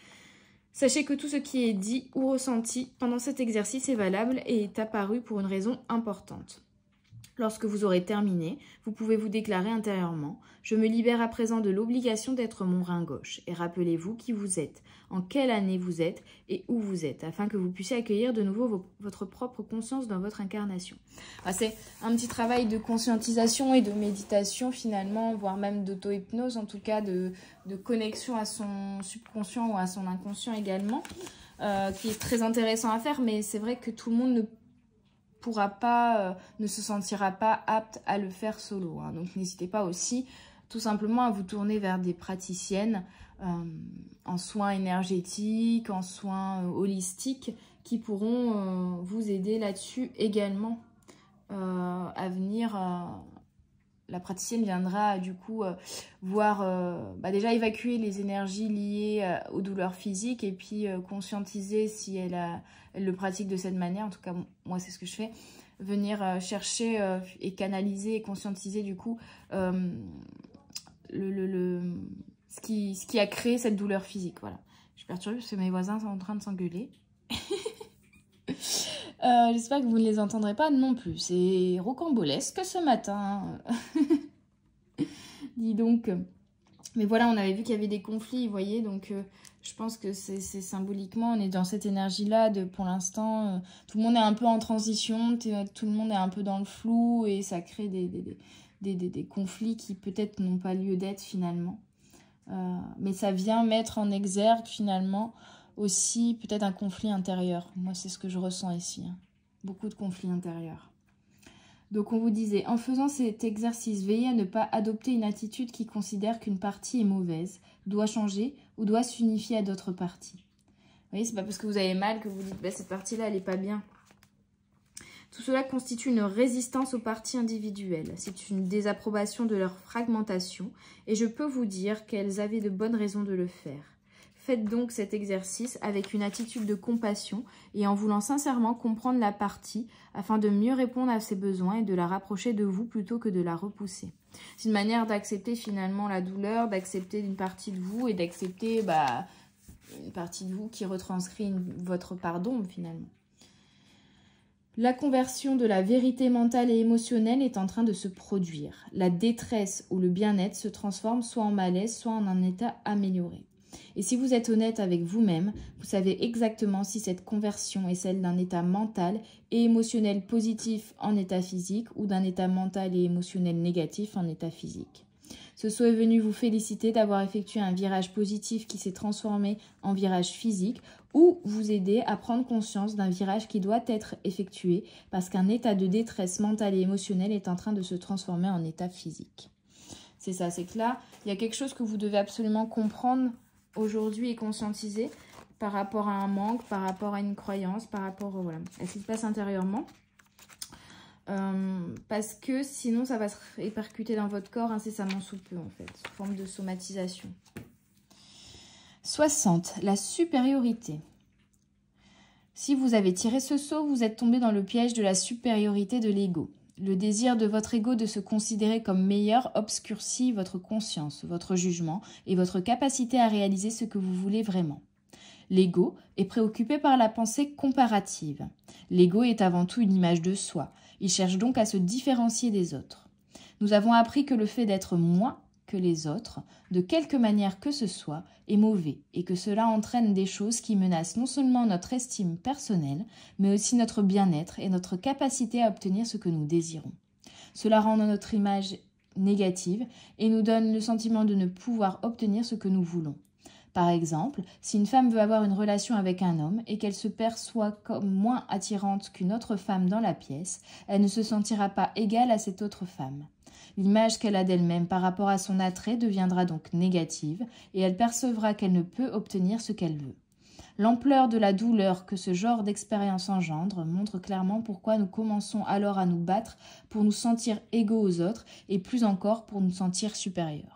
Sachez que tout ce qui est dit ou ressenti pendant cet exercice est valable et est apparu pour une raison importante. Lorsque vous aurez terminé, vous pouvez vous déclarer intérieurement « Je me libère à présent de l'obligation d'être mon rein gauche » et rappelez-vous qui vous êtes, en quelle année vous êtes et où vous êtes, afin que vous puissiez accueillir de nouveau votre propre conscience dans votre incarnation. C'est un petit travail de conscientisation et de méditation finalement, voire même d'auto-hypnose, en tout cas de connexion à son subconscient ou à son inconscient également, qui est très intéressant à faire, mais c'est vrai que tout le monde ne se sentira pas apte à le faire solo. Hein. Donc n'hésitez pas aussi tout simplement à vous tourner vers des praticiennes en soins énergétiques, en soins holistiques, qui pourront vous aider là-dessus également à venir la praticienne viendra du coup voir, déjà évacuer les énergies liées aux douleurs physiques et puis conscientiser si elle le pratique de cette manière. En tout cas, moi, c'est ce que je fais. Venir chercher et canaliser et conscientiser du coup ce qui a créé cette douleur physique. Voilà. Je suis perturbée parce que mes voisins sont en train de s'engueuler. J'espère que vous ne les entendrez pas non plus. C'est rocambolesque ce matin. Dis donc. Mais voilà, on avait vu qu'il y avait des conflits, vous voyez. Donc, je pense que c'est symboliquement, on est dans cette énergie-là de, pour l'instant, tout le monde est un peu en transition, tout le monde est un peu dans le flou et ça crée des conflits qui peut-être n'ont pas lieu d'être finalement. Mais ça vient mettre en exergue finalement aussi peut-être un conflit intérieur. Moi, c'est ce que je ressens ici. Hein. Beaucoup de conflits intérieurs. Donc, on vous disait, en faisant cet exercice, veillez à ne pas adopter une attitude qui considère qu'une partie est mauvaise, doit changer ou doit s'unifier à d'autres parties. Vous voyez, c'est pas parce que vous avez mal que vous dites, bah, cette partie-là, elle n'est pas bien. Tout cela constitue une résistance aux parties individuelles. C'est une désapprobation de leur fragmentation et je peux vous dire qu'elles avaient de bonnes raisons de le faire. Faites donc cet exercice avec une attitude de compassion et en voulant sincèrement comprendre la partie afin de mieux répondre à ses besoins et de la rapprocher de vous plutôt que de la repousser. C'est une manière d'accepter finalement la douleur, d'accepter une partie de vous et d'accepter une partie de vous qui retranscrit votre pardon finalement. La conversion de la vérité mentale et émotionnelle est en train de se produire. La détresse ou le bien-être se transforme soit en malaise, soit en un état amélioré. Et si vous êtes honnête avec vous-même, vous savez exactement si cette conversion est celle d'un état mental et émotionnel positif en état physique ou d'un état mental et émotionnel négatif en état physique. Ce souhait est venu vous féliciter d'avoir effectué un virage positif qui s'est transformé en virage physique ou vous aider à prendre conscience d'un virage qui doit être effectué parce qu'un état de détresse mentale et émotionnelle est en train de se transformer en état physique. C'est ça, c'est que là, il y a quelque chose que vous devez absolument comprendre aujourd'hui et conscientiser par rapport à un manque, par rapport à une croyance, par rapport à ce qui se passe intérieurement. Parce que sinon ça va se répercuter dans votre corps incessamment sous peu en fait, sous forme de somatisation. 60. La supériorité. Si vous avez tiré ce saut, vous êtes tombé dans le piège de la supériorité de l'ego. Le désir de votre ego de se considérer comme meilleur obscurcit votre conscience, votre jugement et votre capacité à réaliser ce que vous voulez vraiment. L'ego est préoccupé par la pensée comparative. L'ego est avant tout une image de soi. Il cherche donc à se différencier des autres. Nous avons appris que le fait d'être moins que les autres, de quelque manière que ce soit, est mauvais et que cela entraîne des choses qui menacent non seulement notre estime personnelle, mais aussi notre bien-être et notre capacité à obtenir ce que nous désirons. Cela rend notre image négative et nous donne le sentiment de ne pouvoir obtenir ce que nous voulons. Par exemple, si une femme veut avoir une relation avec un homme et qu'elle se perçoit comme moins attirante qu'une autre femme dans la pièce, elle ne se sentira pas égale à cette autre femme. L'image qu'elle a d'elle-même par rapport à son attrait deviendra donc négative et elle percevra qu'elle ne peut obtenir ce qu'elle veut. L'ampleur de la douleur que ce genre d'expérience engendre montre clairement pourquoi nous commençons alors à nous battre pour nous sentir égaux aux autres et plus encore pour nous sentir supérieurs.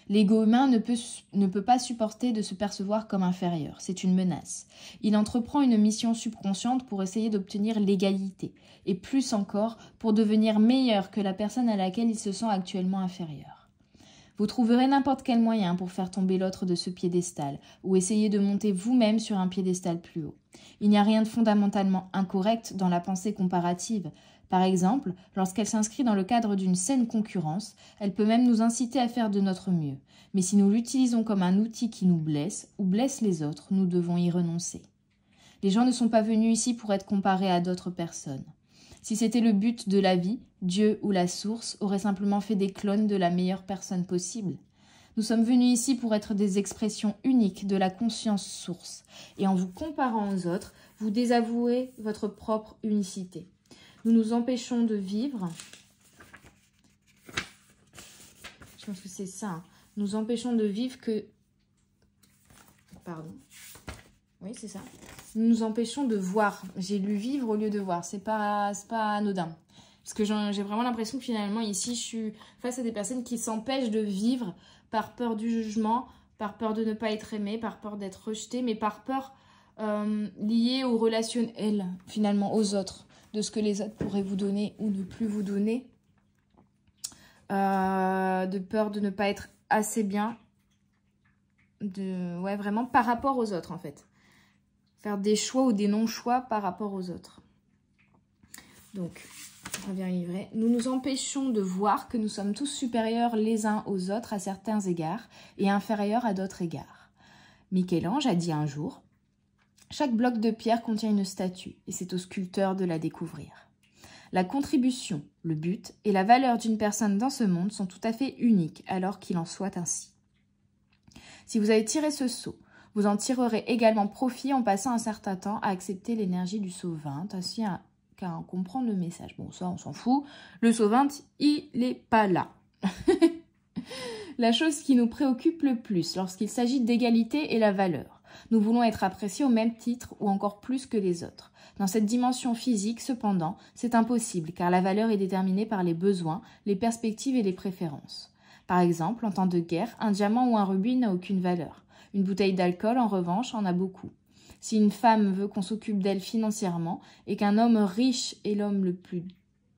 L'ego humain ne peut pas supporter de se percevoir comme inférieur, c'est une menace. Il entreprend une mission subconsciente pour essayer d'obtenir l'égalité, et plus encore pour devenir meilleur que la personne à laquelle il se sent actuellement inférieur. Vous trouverez n'importe quel moyen pour faire tomber l'autre de ce piédestal, ou essayer de monter vous-même sur un piédestal plus haut. Il n'y a rien de fondamentalement incorrect dans la pensée comparative. Par exemple, lorsqu'elle s'inscrit dans le cadre d'une saine concurrence, elle peut même nous inciter à faire de notre mieux. Mais si nous l'utilisons comme un outil qui nous blesse ou blesse les autres, nous devons y renoncer. Les gens ne sont pas venus ici pour être comparés à d'autres personnes. Si c'était le but de la vie, Dieu ou la source aurait simplement fait des clones de la meilleure personne possible. Nous sommes venus ici pour être des expressions uniques de la conscience source. Et en vous comparant aux autres, vous désavouez votre propre unicité. Nous nous empêchons de vivre. Je pense que c'est ça. Hein. Nous empêchons de vivre que... Pardon. Oui, c'est ça. Nous nous empêchons de voir. J'ai lu vivre au lieu de voir. C'est pas anodin. Parce que j'ai vraiment l'impression que finalement, ici, je suis face à des personnes qui s'empêchent de vivre par peur du jugement, par peur de ne pas être aimée, par peur d'être rejetée, mais par peur liée au relationnel, finalement, aux autres, de ce que les autres pourraient vous donner ou ne plus vous donner. De peur de ne pas être assez bien. Ouais, vraiment par rapport aux autres, en fait. Faire des choix ou des non-choix par rapport aux autres. Donc, je reviens livrer. Nous nous empêchons de voir que nous sommes tous supérieurs les uns aux autres à certains égards et inférieurs à d'autres égards. Michel-Ange a dit un jour « Chaque bloc de pierre contient une statue et c'est au sculpteur de la découvrir. La contribution, le but et la valeur d'une personne dans ce monde sont tout à fait uniques alors qu'il en soit ainsi. Si vous avez tiré ce sceau, vous en tirerez également profit en passant un certain temps à accepter l'énergie du sceau 20 ainsi qu'à en comprendre le message. Bon, ça, on s'en fout. Le sceau 20, il n'est pas là. La chose qui nous préoccupe le plus lorsqu'il s'agit d'égalité est la valeur. Nous voulons être appréciés au même titre ou encore plus que les autres. Dans cette dimension physique, cependant, c'est impossible car la valeur est déterminée par les besoins, les perspectives et les préférences. Par exemple, en temps de guerre, un diamant ou un rubis n'a aucune valeur. Une bouteille d'alcool, en revanche, en a beaucoup. Si une femme veut qu'on s'occupe d'elle financièrement et qu'un homme riche et l'homme le plus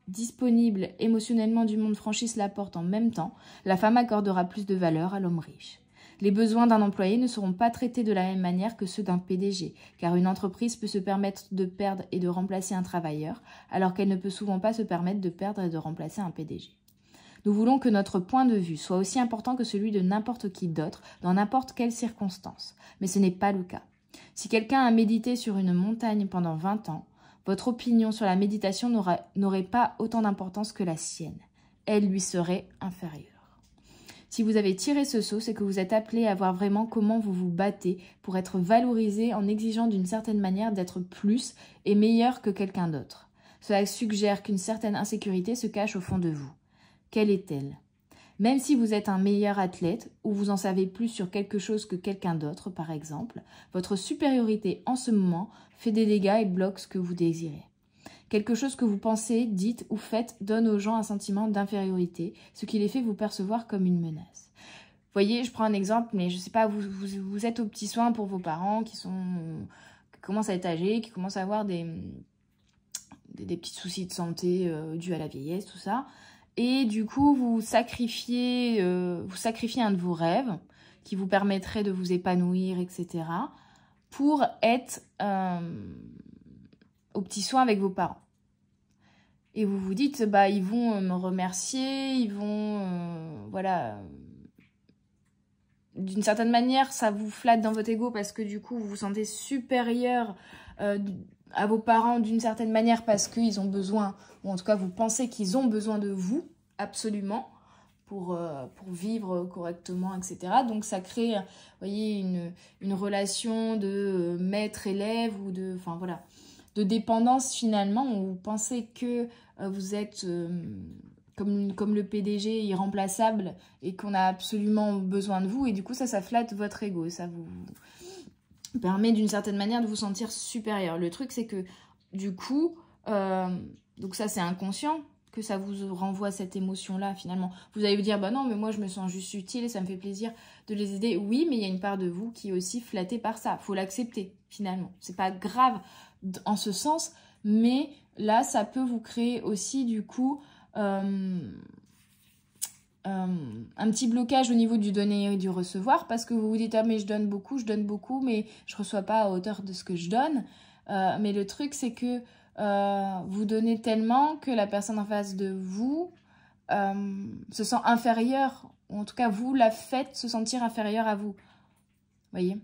disponible émotionnellement du monde franchissent la porte en même temps, la femme accordera plus de valeur à l'homme riche. Les besoins d'un employé ne seront pas traités de la même manière que ceux d'un PDG, car une entreprise peut se permettre de perdre et de remplacer un travailleur, alors qu'elle ne peut souvent pas se permettre de perdre et de remplacer un PDG. Nous voulons que notre point de vue soit aussi important que celui de n'importe qui d'autre, dans n'importe quelle circonstance. Mais ce n'est pas le cas. Si quelqu'un a médité sur une montagne pendant 20 ans, votre opinion sur la méditation n'aurait pas autant d'importance que la sienne. Elle lui serait inférieure. Si vous avez tiré ce sceau, c'est que vous êtes appelé à voir vraiment comment vous vous battez pour être valorisé en exigeant d'une certaine manière d'être plus et meilleur que quelqu'un d'autre. Cela suggère qu'une certaine insécurité se cache au fond de vous. Quelle est-elle ? Même si vous êtes un meilleur athlète ou vous en savez plus sur quelque chose que quelqu'un d'autre, par exemple, votre supériorité en ce moment fait des dégâts et bloque ce que vous désirez. Quelque chose que vous pensez, dites ou faites donne aux gens un sentiment d'infériorité, ce qui les fait vous percevoir comme une menace. Vous voyez, je prends un exemple, mais je ne sais pas, vous êtes aux petits soins pour vos parents qui commencent à être âgés, qui commencent à avoir des petits soucis de santé dus à la vieillesse, tout ça. Et du coup, vous sacrifiez un de vos rêves qui vous permettrait de vous épanouir, etc. pour être aux petits soins avec vos parents. Et vous vous dites, bah, ils vont me remercier, ils vont, voilà. D'une certaine manière, ça vous flatte dans votre ego parce que du coup, vous vous sentez supérieur à vos parents d'une certaine manière parce qu'ils ont besoin, ou en tout cas, vous pensez qu'ils ont besoin de vous, absolument, pour vivre correctement, etc. Donc, ça crée, vous voyez, une relation de maître-élève ou de, enfin, voilà, de dépendance finalement, où vous pensez que vous êtes comme le PDG irremplaçable et qu'on a absolument besoin de vous. Et du coup, ça flatte votre ego. Ça vous permet d'une certaine manière de vous sentir supérieur. Le truc, c'est que du coup, donc ça c'est inconscient, que ça vous renvoie cette émotion-là finalement. Vous allez vous dire, bah non, mais moi je me sens juste utile et ça me fait plaisir de les aider. Oui, mais il y a une part de vous qui est aussi flattée par ça. Il faut l'accepter finalement. C'est pas grave en ce sens, mais là, ça peut vous créer aussi du coup un petit blocage au niveau du donner et du recevoir parce que vous vous dites, ah mais je donne beaucoup, mais je reçois pas à hauteur de ce que je donne. Mais le truc, c'est que vous donnez tellement que la personne en face de vous se sent inférieure, ou en tout cas vous la faites se sentir inférieure à vous. Vous voyez ?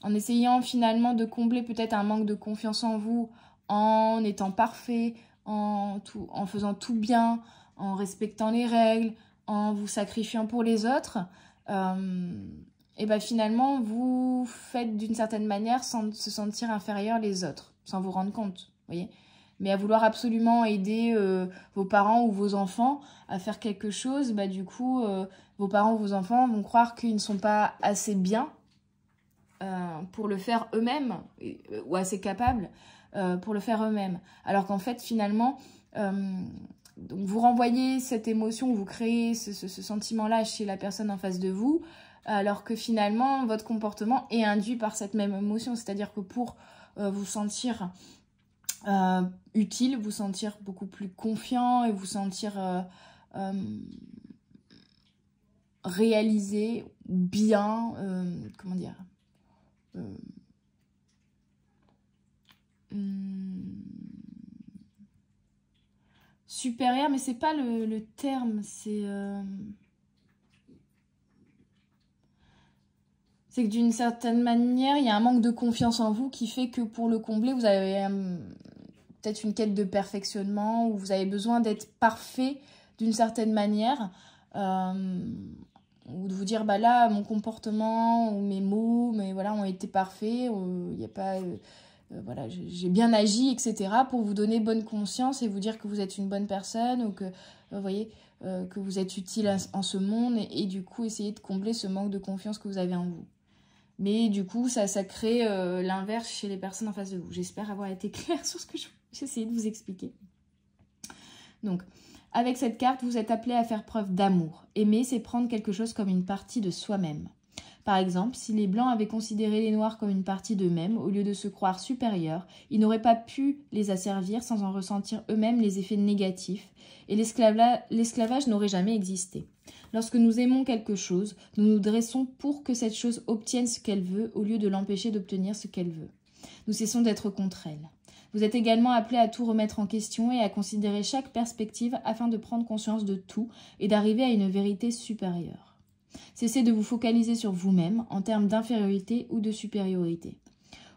En essayant finalement de combler peut-être un manque de confiance en vous, en étant parfait, en faisant tout bien, en respectant les règles, en vous sacrifiant pour les autres, et ben finalement vous faites d'une certaine manière sans se sentir inférieur les autres, sans vous rendre compte, voyez. Mais à vouloir absolument aider vos parents ou vos enfants à faire quelque chose, bah du coup vos parents ou vos enfants vont croire qu'ils ne sont pas assez bien pour le faire eux-mêmes, ou assez capables pour le faire eux-mêmes. Alors qu'en fait, finalement, Donc vous renvoyez cette émotion, vous créez ce sentiment-là chez la personne en face de vous, alors que finalement votre comportement est induit par cette même émotion. C'est-à-dire que pour vous sentir utile, vous sentir beaucoup plus confiant et vous sentir réalisé, bien, comment dire, supérieur, mais c'est pas le terme, c'est que d'une certaine manière, il y a un manque de confiance en vous qui fait que pour le combler, vous avez peut-être une quête de perfectionnement ou vous avez besoin d'être parfait d'une certaine manière. Ou de vous dire, bah là, mon comportement ou mes mots, mais voilà, ont été parfaits, il n'y a pas... voilà, j'ai bien agi, etc. pour vous donner bonne conscience et vous dire que vous êtes une bonne personne ou que, vous voyez, que vous êtes utile en ce monde et du coup, essayer de combler ce manque de confiance que vous avez en vous. Mais du coup, ça crée l'inverse chez les personnes en face de vous. J'espère avoir été claire sur ce que j'ai essayé de vous expliquer. Donc, avec cette carte, vous êtes appelé à faire preuve d'amour. Aimer, c'est prendre quelque chose comme une partie de soi-même. Par exemple, si les Blancs avaient considéré les Noirs comme une partie d'eux-mêmes, au lieu de se croire supérieurs, ils n'auraient pas pu les asservir sans en ressentir eux-mêmes les effets négatifs, et l'esclavage n'aurait jamais existé. Lorsque nous aimons quelque chose, nous nous dressons pour que cette chose obtienne ce qu'elle veut, au lieu de l'empêcher d'obtenir ce qu'elle veut. Nous cessons d'être contre elle. Vous êtes également appelé à tout remettre en question et à considérer chaque perspective afin de prendre conscience de tout et d'arriver à une vérité supérieure. Cessez de vous focaliser sur vous-même en termes d'infériorité ou de supériorité.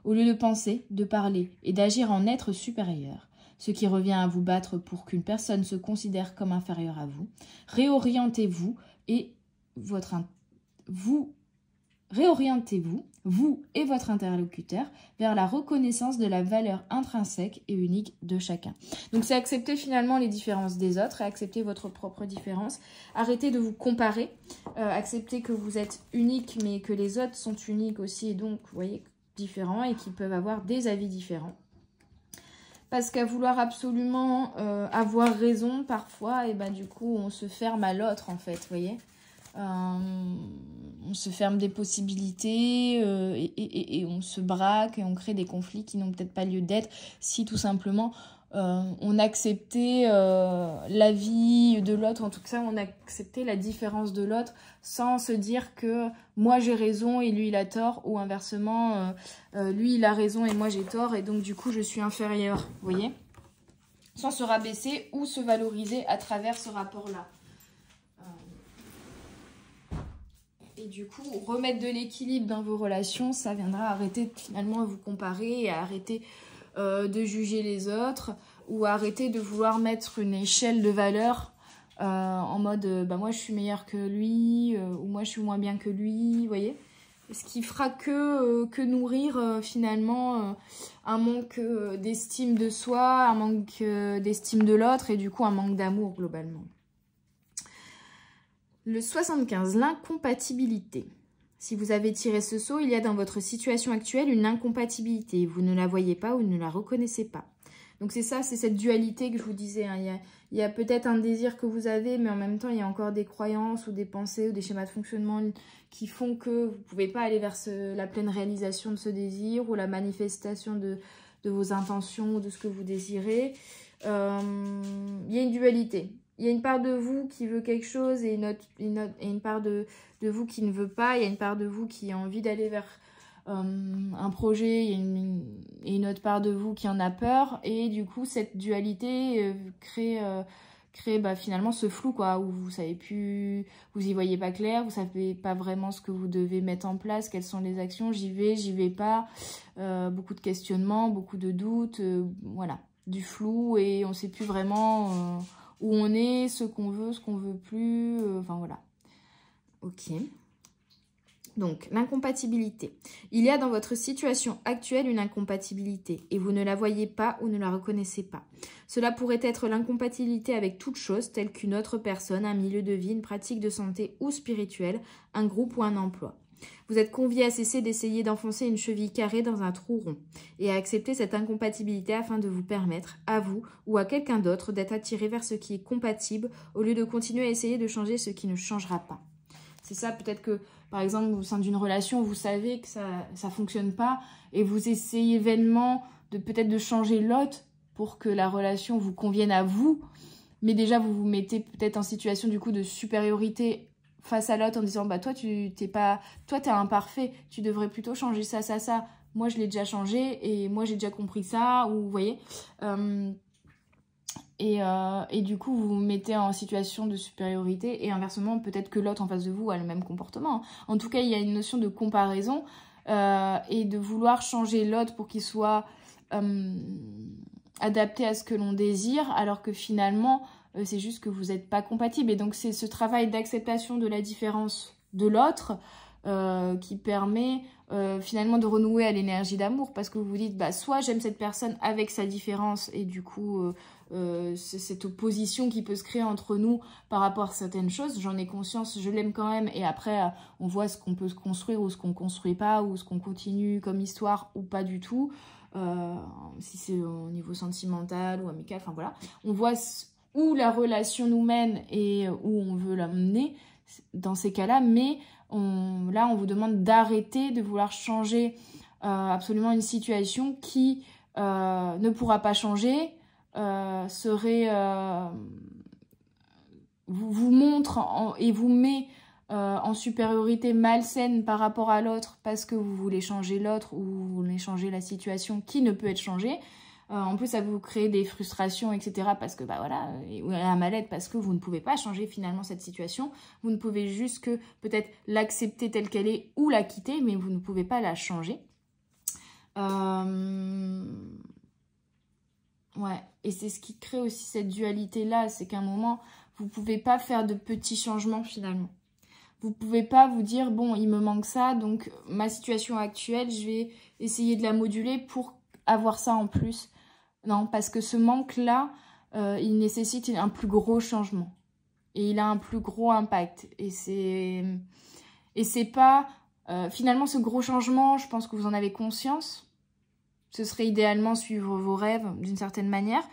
Au lieu de penser, de parler et d'agir en être supérieur, ce qui revient à vous battre pour qu'une personne se considère comme inférieure à vous, réorientez-vous et vous et votre interlocuteur, vers la reconnaissance de la valeur intrinsèque et unique de chacun. Donc c'est accepter finalement les différences des autres et accepter votre propre différence. Arrêtez de vous comparer, accepter que vous êtes unique mais que les autres sont uniques aussi et donc, vous voyez, différents et qui peuvent avoir des avis différents. Parce qu'à vouloir absolument avoir raison parfois, et ben du coup on se ferme à l'autre en fait, vous voyez. On se ferme des possibilités et on se braque et on crée des conflits qui n'ont peut-être pas lieu d'être si tout simplement on acceptait l'avis de l'autre, en tout cas on acceptait la différence de l'autre sans se dire que moi j'ai raison et lui il a tort, ou inversement lui il a raison et moi j'ai tort et donc du coup je suis inférieure, vous voyez, sans se rabaisser ou se valoriser à travers ce rapport-là. Et du coup, remettre de l'équilibre dans vos relations, ça viendra arrêter finalement à vous comparer et à arrêter de juger les autres ou arrêter de vouloir mettre une échelle de valeur en mode bah moi je suis meilleure que lui ou moi je suis moins bien que lui, vous voyez. Ce qui fera que nourrir finalement un manque d'estime de soi, un manque d'estime de l'autre et du coup un manque d'amour globalement. Le 75, l'incompatibilité. Si vous avez tiré ce sceau, il y a dans votre situation actuelle une incompatibilité. Vous ne la voyez pas ou ne la reconnaissez pas. Donc c'est ça, c'est cette dualité que je vous disais. Hein. Il y a peut-être un désir que vous avez, mais en même temps, il y a encore des croyances ou des pensées ou des schémas de fonctionnement qui font que vous ne pouvez pas aller vers la pleine réalisation de ce désir ou la manifestation de vos intentions ou de ce que vous désirez. Il y a une dualité. Il y a une part de vous qui veut quelque chose et une part de vous qui ne veut pas. Il y a une part de vous qui a envie d'aller vers un projet et une autre part de vous qui en a peur. Et du coup, cette dualité crée finalement ce flou, quoi, où vous savez plus, vous y voyez pas clair, vous savez pas vraiment ce que vous devez mettre en place, quelles sont les actions, j'y vais pas. Beaucoup de questionnements, beaucoup de doutes, voilà, du flou et on sait plus vraiment... où on est, ce qu'on veut plus, enfin voilà. Ok. Donc, l'incompatibilité. Il y a dans votre situation actuelle une incompatibilité et vous ne la voyez pas ou ne la reconnaissez pas. Cela pourrait être l'incompatibilité avec toute chose telle qu'une autre personne, un milieu de vie, une pratique de santé ou spirituelle, un groupe ou un emploi. Vous êtes conviés à cesser d'essayer d'enfoncer une cheville carrée dans un trou rond et à accepter cette incompatibilité afin de vous permettre, à vous ou à quelqu'un d'autre, d'être attiré vers ce qui est compatible au lieu de continuer à essayer de changer ce qui ne changera pas. C'est ça, peut-être que, par exemple, au sein d'une relation, vous savez que ça ne fonctionne pas et vous essayez vainement peut-être de changer l'autre pour que la relation vous convienne à vous. Mais déjà, vous vous mettez peut-être en situation du coup de supériorité face à l'autre en disant bah toi t'es imparfait, tu devrais plutôt changer ça, moi je l'ai déjà changé et moi j'ai déjà compris ça, ou vous voyez et du coup vous vous mettez en situation de supériorité et inversement peut-être que l'autre en face de vous a le même comportement. En tout cas il y a une notion de comparaison et de vouloir changer l'autre pour qu'il soit adapté à ce que l'on désire, alors que finalement c'est juste que vous n'êtes pas compatible. Et donc c'est ce travail d'acceptation de la différence de l'autre qui permet finalement de renouer à l'énergie d'amour, parce que vous vous dites bah soit j'aime cette personne avec sa différence et du coup c'est cette opposition qui peut se créer entre nous par rapport à certaines choses, j'en ai conscience, je l'aime quand même, et après on voit ce qu'on peut se construire ou ce qu'on construit pas, ou ce qu'on continue comme histoire ou pas du tout, si c'est au niveau sentimental ou amical, enfin voilà, on voit où la relation nous mène et où on veut l'amener dans ces cas-là, mais là on vous demande d'arrêter de vouloir changer absolument une situation qui ne pourra pas changer, vous montre et vous met en supériorité malsaine par rapport à l'autre parce que vous voulez changer l'autre ou vous voulez changer la situation qui ne peut être changée. En plus, ça vous crée des frustrations, etc. Parce que, bah voilà, ou un mal-être parce que vous ne pouvez pas changer finalement cette situation. Vous ne pouvez juste que peut-être l'accepter telle qu'elle est ou la quitter, mais vous ne pouvez pas la changer. Ouais, et c'est ce qui crée aussi cette dualité-là, c'est qu'à un moment, vous ne pouvez pas faire de petits changements finalement. Vous ne pouvez pas vous dire, bon, il me manque ça, donc ma situation actuelle, je vais essayer de la moduler pour avoir ça en plus. Non, parce que ce manque-là, il nécessite un plus gros changement. Et il a un plus gros impact. Et c'est pas... finalement, ce gros changement, je pense que vous en avez conscience. Ce serait idéalement suivre vos rêves d'une certaine manière.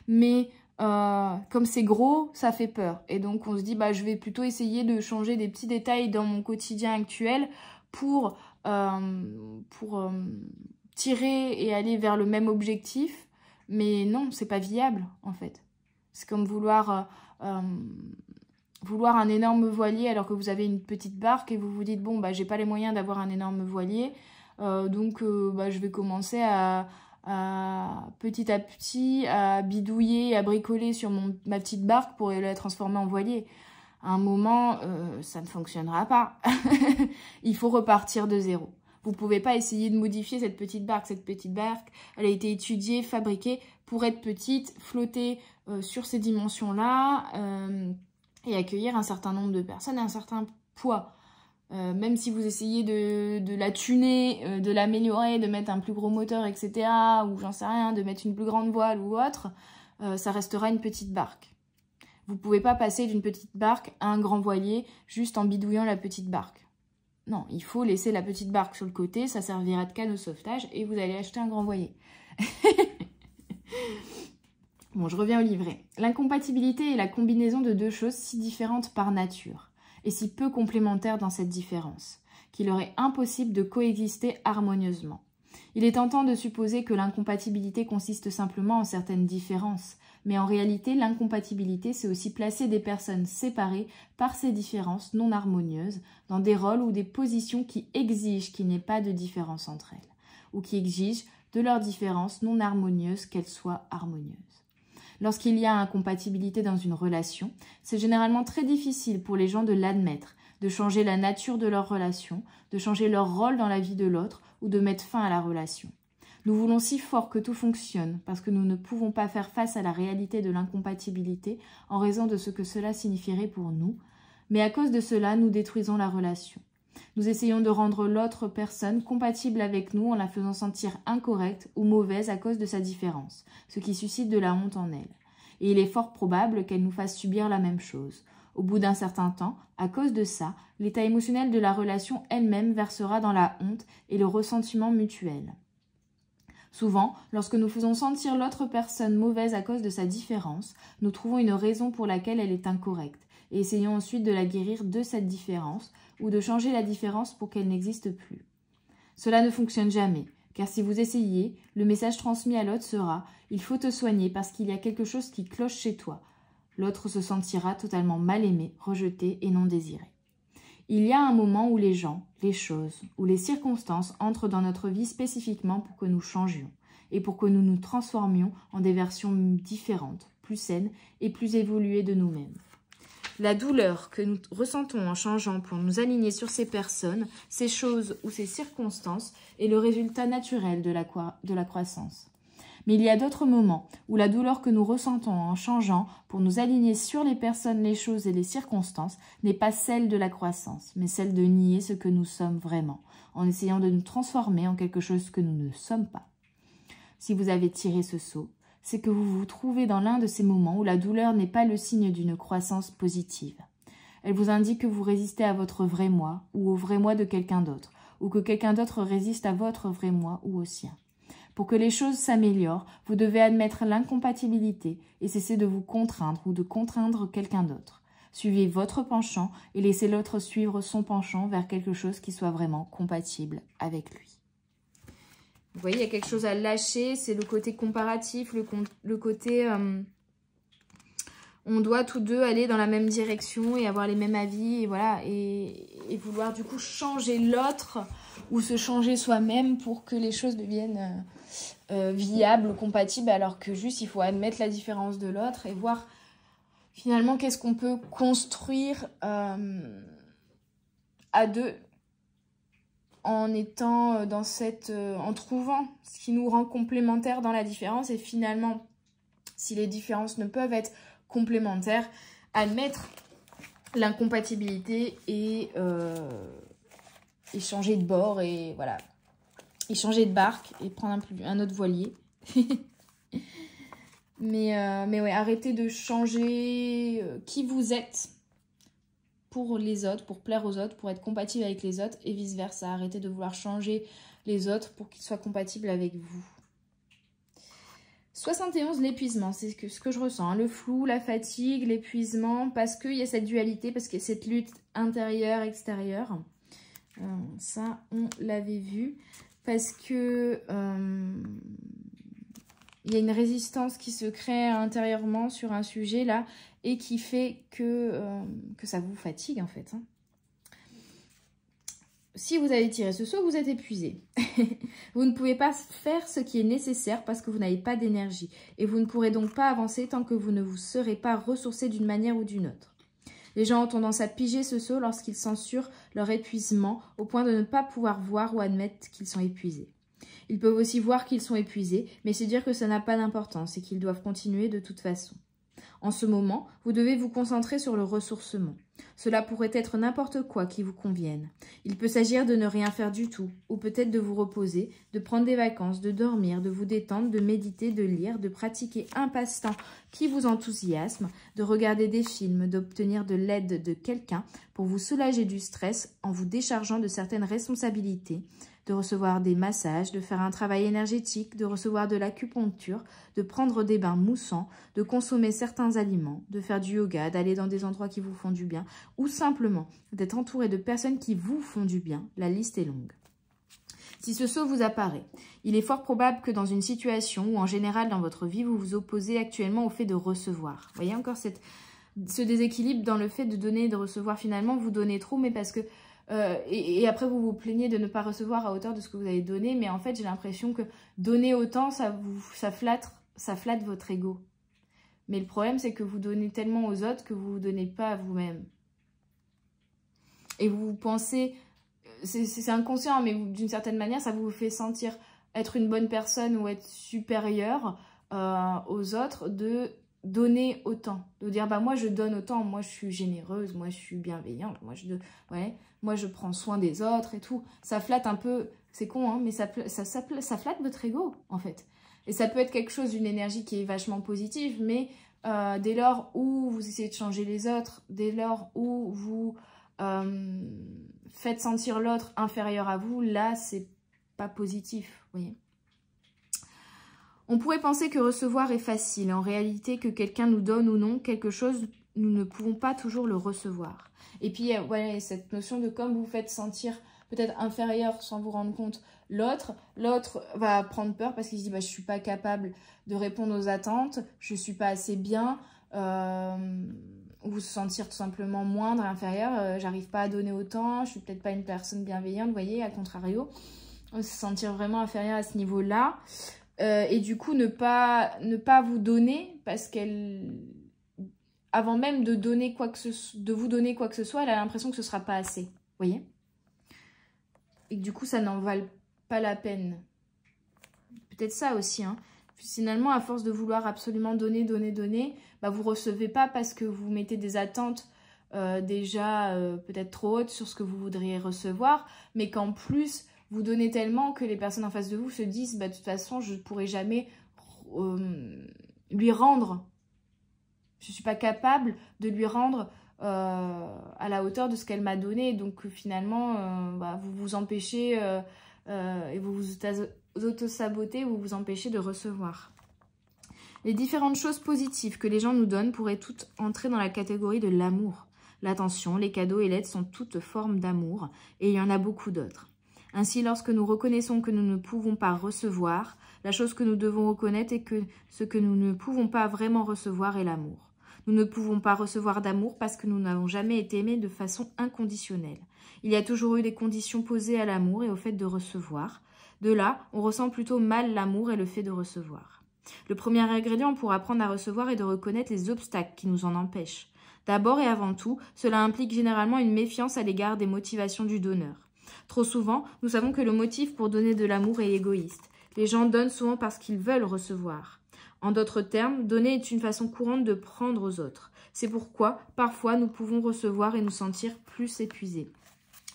Mais comme c'est gros, ça fait peur. Et donc, on se dit, bah, je vais plutôt essayer de changer des petits détails dans mon quotidien actuel pour tirer et aller vers le même objectif. Mais non, c'est pas viable, en fait. C'est comme vouloir un énorme voilier alors que vous avez une petite barque et vous vous dites, bon, bah, j'ai pas les moyens d'avoir un énorme voilier, donc bah, je vais commencer à petit à petit à bidouiller, à bricoler sur ma petite barque pour la transformer en voilier. À un moment, ça ne fonctionnera pas. Il faut repartir de zéro. Vous ne pouvez pas essayer de modifier cette petite barque. Cette petite barque, elle a été étudiée, fabriquée pour être petite, flotter sur ces dimensions-là et accueillir un certain nombre de personnes et un certain poids. Même si vous essayez de la tuner, de l'améliorer, de mettre un plus gros moteur, etc., ou j'en sais rien, de mettre une plus grande voile ou autre, ça restera une petite barque. Vous ne pouvez pas passer d'une petite barque à un grand voilier juste en bidouillant la petite barque. Non, il faut laisser la petite barque sur le côté, ça servira de canne au sauvetage et vous allez acheter un grand voilier. Bon, je reviens au livret. L'incompatibilité est la combinaison de deux choses si différentes par nature et si peu complémentaires dans cette différence, qu'il leur est impossible de coexister harmonieusement. Il est tentant de supposer que l'incompatibilité consiste simplement en certaines différences, mais en réalité, l'incompatibilité, c'est aussi placer des personnes séparées par ces différences non harmonieuses dans des rôles ou des positions qui exigent qu'il n'y ait pas de différence entre elles, ou qui exigent de leurs différences non harmonieuses qu'elles soient harmonieuses. Lorsqu'il y a incompatibilité dans une relation, c'est généralement très difficile pour les gens de l'admettre, de changer la nature de leur relation, de changer leur rôle dans la vie de l'autre ou de mettre fin à la relation. Nous voulons si fort que tout fonctionne parce que nous ne pouvons pas faire face à la réalité de l'incompatibilité en raison de ce que cela signifierait pour nous, mais à cause de cela, nous détruisons la relation. Nous essayons de rendre l'autre personne compatible avec nous en la faisant sentir incorrecte ou mauvaise à cause de sa différence, ce qui suscite de la honte en elle. Et il est fort probable qu'elle nous fasse subir la même chose. Au bout d'un certain temps, à cause de ça, l'état émotionnel de la relation elle-même versera dans la honte et le ressentiment mutuel. Souvent, lorsque nous faisons sentir l'autre personne mauvaise à cause de sa différence, nous trouvons une raison pour laquelle elle est incorrecte et essayons ensuite de la guérir de cette différence ou de changer la différence pour qu'elle n'existe plus. Cela ne fonctionne jamais, car si vous essayez, le message transmis à l'autre sera « Il faut te soigner parce qu'il y a quelque chose qui cloche chez toi ». L'autre se sentira totalement mal aimé, rejeté et non désiré. Il y a un moment où les gens, les choses ou les circonstances entrent dans notre vie spécifiquement pour que nous changions et pour que nous nous transformions en des versions différentes, plus saines et plus évoluées de nous-mêmes. La douleur que nous ressentons en changeant pour nous aligner sur ces personnes, ces choses ou ces circonstances est le résultat naturel de la croissance. Mais il y a d'autres moments où la douleur que nous ressentons en changeant pour nous aligner sur les personnes, les choses et les circonstances n'est pas celle de la croissance, mais celle de nier ce que nous sommes vraiment, en essayant de nous transformer en quelque chose que nous ne sommes pas. Si vous avez tiré ce saut, c'est que vous vous trouvez dans l'un de ces moments où la douleur n'est pas le signe d'une croissance positive. Elle vous indique que vous résistez à votre vrai moi ou au vrai moi de quelqu'un d'autre, ou que quelqu'un d'autre résiste à votre vrai moi ou au sien. Pour que les choses s'améliorent, vous devez admettre l'incompatibilité et cesser de vous contraindre ou de contraindre quelqu'un d'autre. Suivez votre penchant et laissez l'autre suivre son penchant vers quelque chose qui soit vraiment compatible avec lui. Vous voyez, il y a quelque chose à lâcher, c'est le côté comparatif, le côté on doit tous deux aller dans la même direction et avoir les mêmes avis et voilà, et vouloir du coup changer l'autre ou se changer soi-même pour que les choses deviennent viables ou compatibles, alors que juste il faut admettre la différence de l'autre et voir finalement qu'est-ce qu'on peut construire à deux en étant dans en trouvant ce qui nous rend complémentaires dans la différence. Et finalement, si les différences ne peuvent être complémentaires, admettre l'incompatibilité et changer de bord et voilà, et changer de barque et prendre un autre voilier. mais ouais, arrêtez de changer qui vous êtes pour les autres, pour plaire aux autres, pour être compatible avec les autres et vice-versa. Arrêtez de vouloir changer les autres pour qu'ils soient compatibles avec vous. 71, l'épuisement, c'est ce que je ressens. Hein. Le flou, la fatigue, l'épuisement, parce qu'il y a cette dualité, parce qu'il y a cette lutte intérieure-extérieure. Ça, on l'avait vu. Parce que il y a une résistance qui se crée intérieurement sur un sujet là et qui fait que ça vous fatigue en fait. Hein. Si vous avez tiré ce saut, vous êtes épuisé. Vous ne pouvez pas faire ce qui est nécessaire parce que vous n'avez pas d'énergie. Et vous ne pourrez donc pas avancer tant que vous ne vous serez pas ressourcé d'une manière ou d'une autre. Les gens ont tendance à piger ce saut lorsqu'ils censurent leur épuisement au point de ne pas pouvoir voir ou admettre qu'ils sont épuisés. Ils peuvent aussi voir qu'ils sont épuisés, mais se dire que ça n'a pas d'importance et qu'ils doivent continuer de toute façon. En ce moment, vous devez vous concentrer sur le ressourcement. Cela pourrait être n'importe quoi qui vous convienne. Il peut s'agir de ne rien faire du tout, ou peut-être de vous reposer, de prendre des vacances, de dormir, de vous détendre, de méditer, de lire, de pratiquer un passe-temps qui vous enthousiasme, de regarder des films, d'obtenir de l'aide de quelqu'un pour vous soulager du stress en vous déchargeant de certaines responsabilités, de recevoir des massages, de faire un travail énergétique, de recevoir de l'acupuncture, de prendre des bains moussants, de consommer certains aliments, de faire du yoga, d'aller dans des endroits qui vous font du bien, ou simplement d'être entouré de personnes qui vous font du bien. La liste est longue. Si ce saut vous apparaît, il est fort probable que dans une situation ou en général dans votre vie, vous vous opposez actuellement au fait de recevoir. Vous voyez encore ce déséquilibre dans le fait de donner et de recevoir. Finalement, vous donnez trop, mais parce que et après vous vous plaignez de ne pas recevoir à hauteur de ce que vous avez donné, mais en fait j'ai l'impression que donner autant ça flatte votre ego. Mais le problème c'est que vous donnez tellement aux autres que vous ne vous donnez pas à vous-même. Et vous pensez, c'est inconscient, mais d'une certaine manière ça vous fait sentir être une bonne personne ou être supérieur aux autres, de donner autant, de dire bah moi je donne autant, moi je suis généreuse, moi je suis bienveillante, moi je prends soin des autres et tout. Ça flatte un peu, c'est con hein, mais ça flatte votre ego en fait. Et ça peut être quelque chose, d'une énergie qui est vachement positive, mais dès lors où vous essayez de changer les autres, dès lors où vous faites sentir l'autre inférieur à vous, là, c'est pas positif, vous voyez. On pourrait penser que recevoir est facile. En réalité, que quelqu'un nous donne ou non quelque chose, nous ne pouvons pas toujours le recevoir. Et puis, ouais, cette notion de comme vous faites sentir peut-être inférieur sans vous rendre compte l'autre va prendre peur parce qu'il se dit bah, je ne suis pas capable de répondre aux attentes, je ne suis pas assez bien, ou se sentir tout simplement moindre, inférieur, j'arrive pas à donner autant, je ne suis peut-être pas une personne bienveillante, vous voyez, à contrario, se sentir vraiment inférieur à ce niveau-là. Et du coup, ne pas vous donner parce qu'elle, avant même de vous donner quoi que ce soit, elle a l'impression que ce ne sera pas assez. Vous voyez? Et que du coup, ça n'en vale pas la peine. Peut-être ça aussi. Hein. Finalement, à force de vouloir absolument donner, bah, vous ne recevez pas parce que vous mettez des attentes déjà peut-être trop hautes sur ce que vous voudriez recevoir, mais qu'en plus, vous donnez tellement que les personnes en face de vous se disent bah, de toute façon, je ne pourrai jamais lui rendre. Je ne suis pas capable de lui rendre à la hauteur de ce qu'elle m'a donné. Donc finalement, bah, vous vous empêchez et vous vous auto-sabotez, vous vous empêchez de recevoir. Les différentes choses positives que les gens nous donnent pourraient toutes entrer dans la catégorie de l'amour. L'attention, les cadeaux et l'aide sont toutes formes d'amour et il y en a beaucoup d'autres. Ainsi, lorsque nous reconnaissons que nous ne pouvons pas recevoir, la chose que nous devons reconnaître est que ce que nous ne pouvons pas vraiment recevoir est l'amour. Nous ne pouvons pas recevoir d'amour parce que nous n'avons jamais été aimés de façon inconditionnelle. Il y a toujours eu des conditions posées à l'amour et au fait de recevoir. De là, on ressent plutôt mal l'amour et le fait de recevoir. Le premier ingrédient pour apprendre à recevoir est de reconnaître les obstacles qui nous en empêchent. D'abord et avant tout, cela implique généralement une méfiance à l'égard des motivations du donneur. Trop souvent, nous savons que le motif pour donner de l'amour est égoïste. Les gens donnent souvent parce qu'ils veulent recevoir. En d'autres termes, donner est une façon courante de prendre aux autres. C'est pourquoi, parfois, nous pouvons recevoir et nous sentir plus épuisés.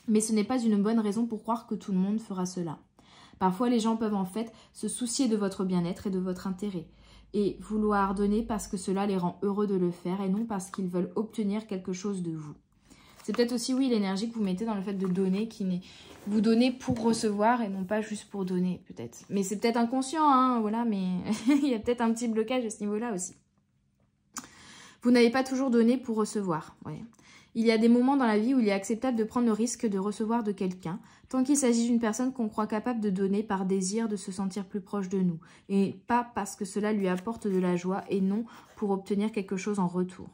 Mais ce n'est pas une bonne raison pour croire que tout le monde fera cela. Parfois, les gens peuvent en fait se soucier de votre bien-être et de votre intérêt, et vouloir donner parce que cela les rend heureux de le faire et non parce qu'ils veulent obtenir quelque chose de vous. C'est peut-être aussi, oui, l'énergie que vous mettez dans le fait de donner, vous donnez pour recevoir et non pas juste pour donner, peut-être. Mais c'est peut-être inconscient, hein, voilà, mais il y a peut-être un petit blocage à ce niveau-là aussi. Vous n'avez pas toujours donné pour recevoir, ouais. Il y a des moments dans la vie où il est acceptable de prendre le risque de recevoir de quelqu'un, tant qu'il s'agit d'une personne qu'on croit capable de donner par désir de se sentir plus proche de nous, et pas parce que cela lui apporte de la joie et non pour obtenir quelque chose en retour.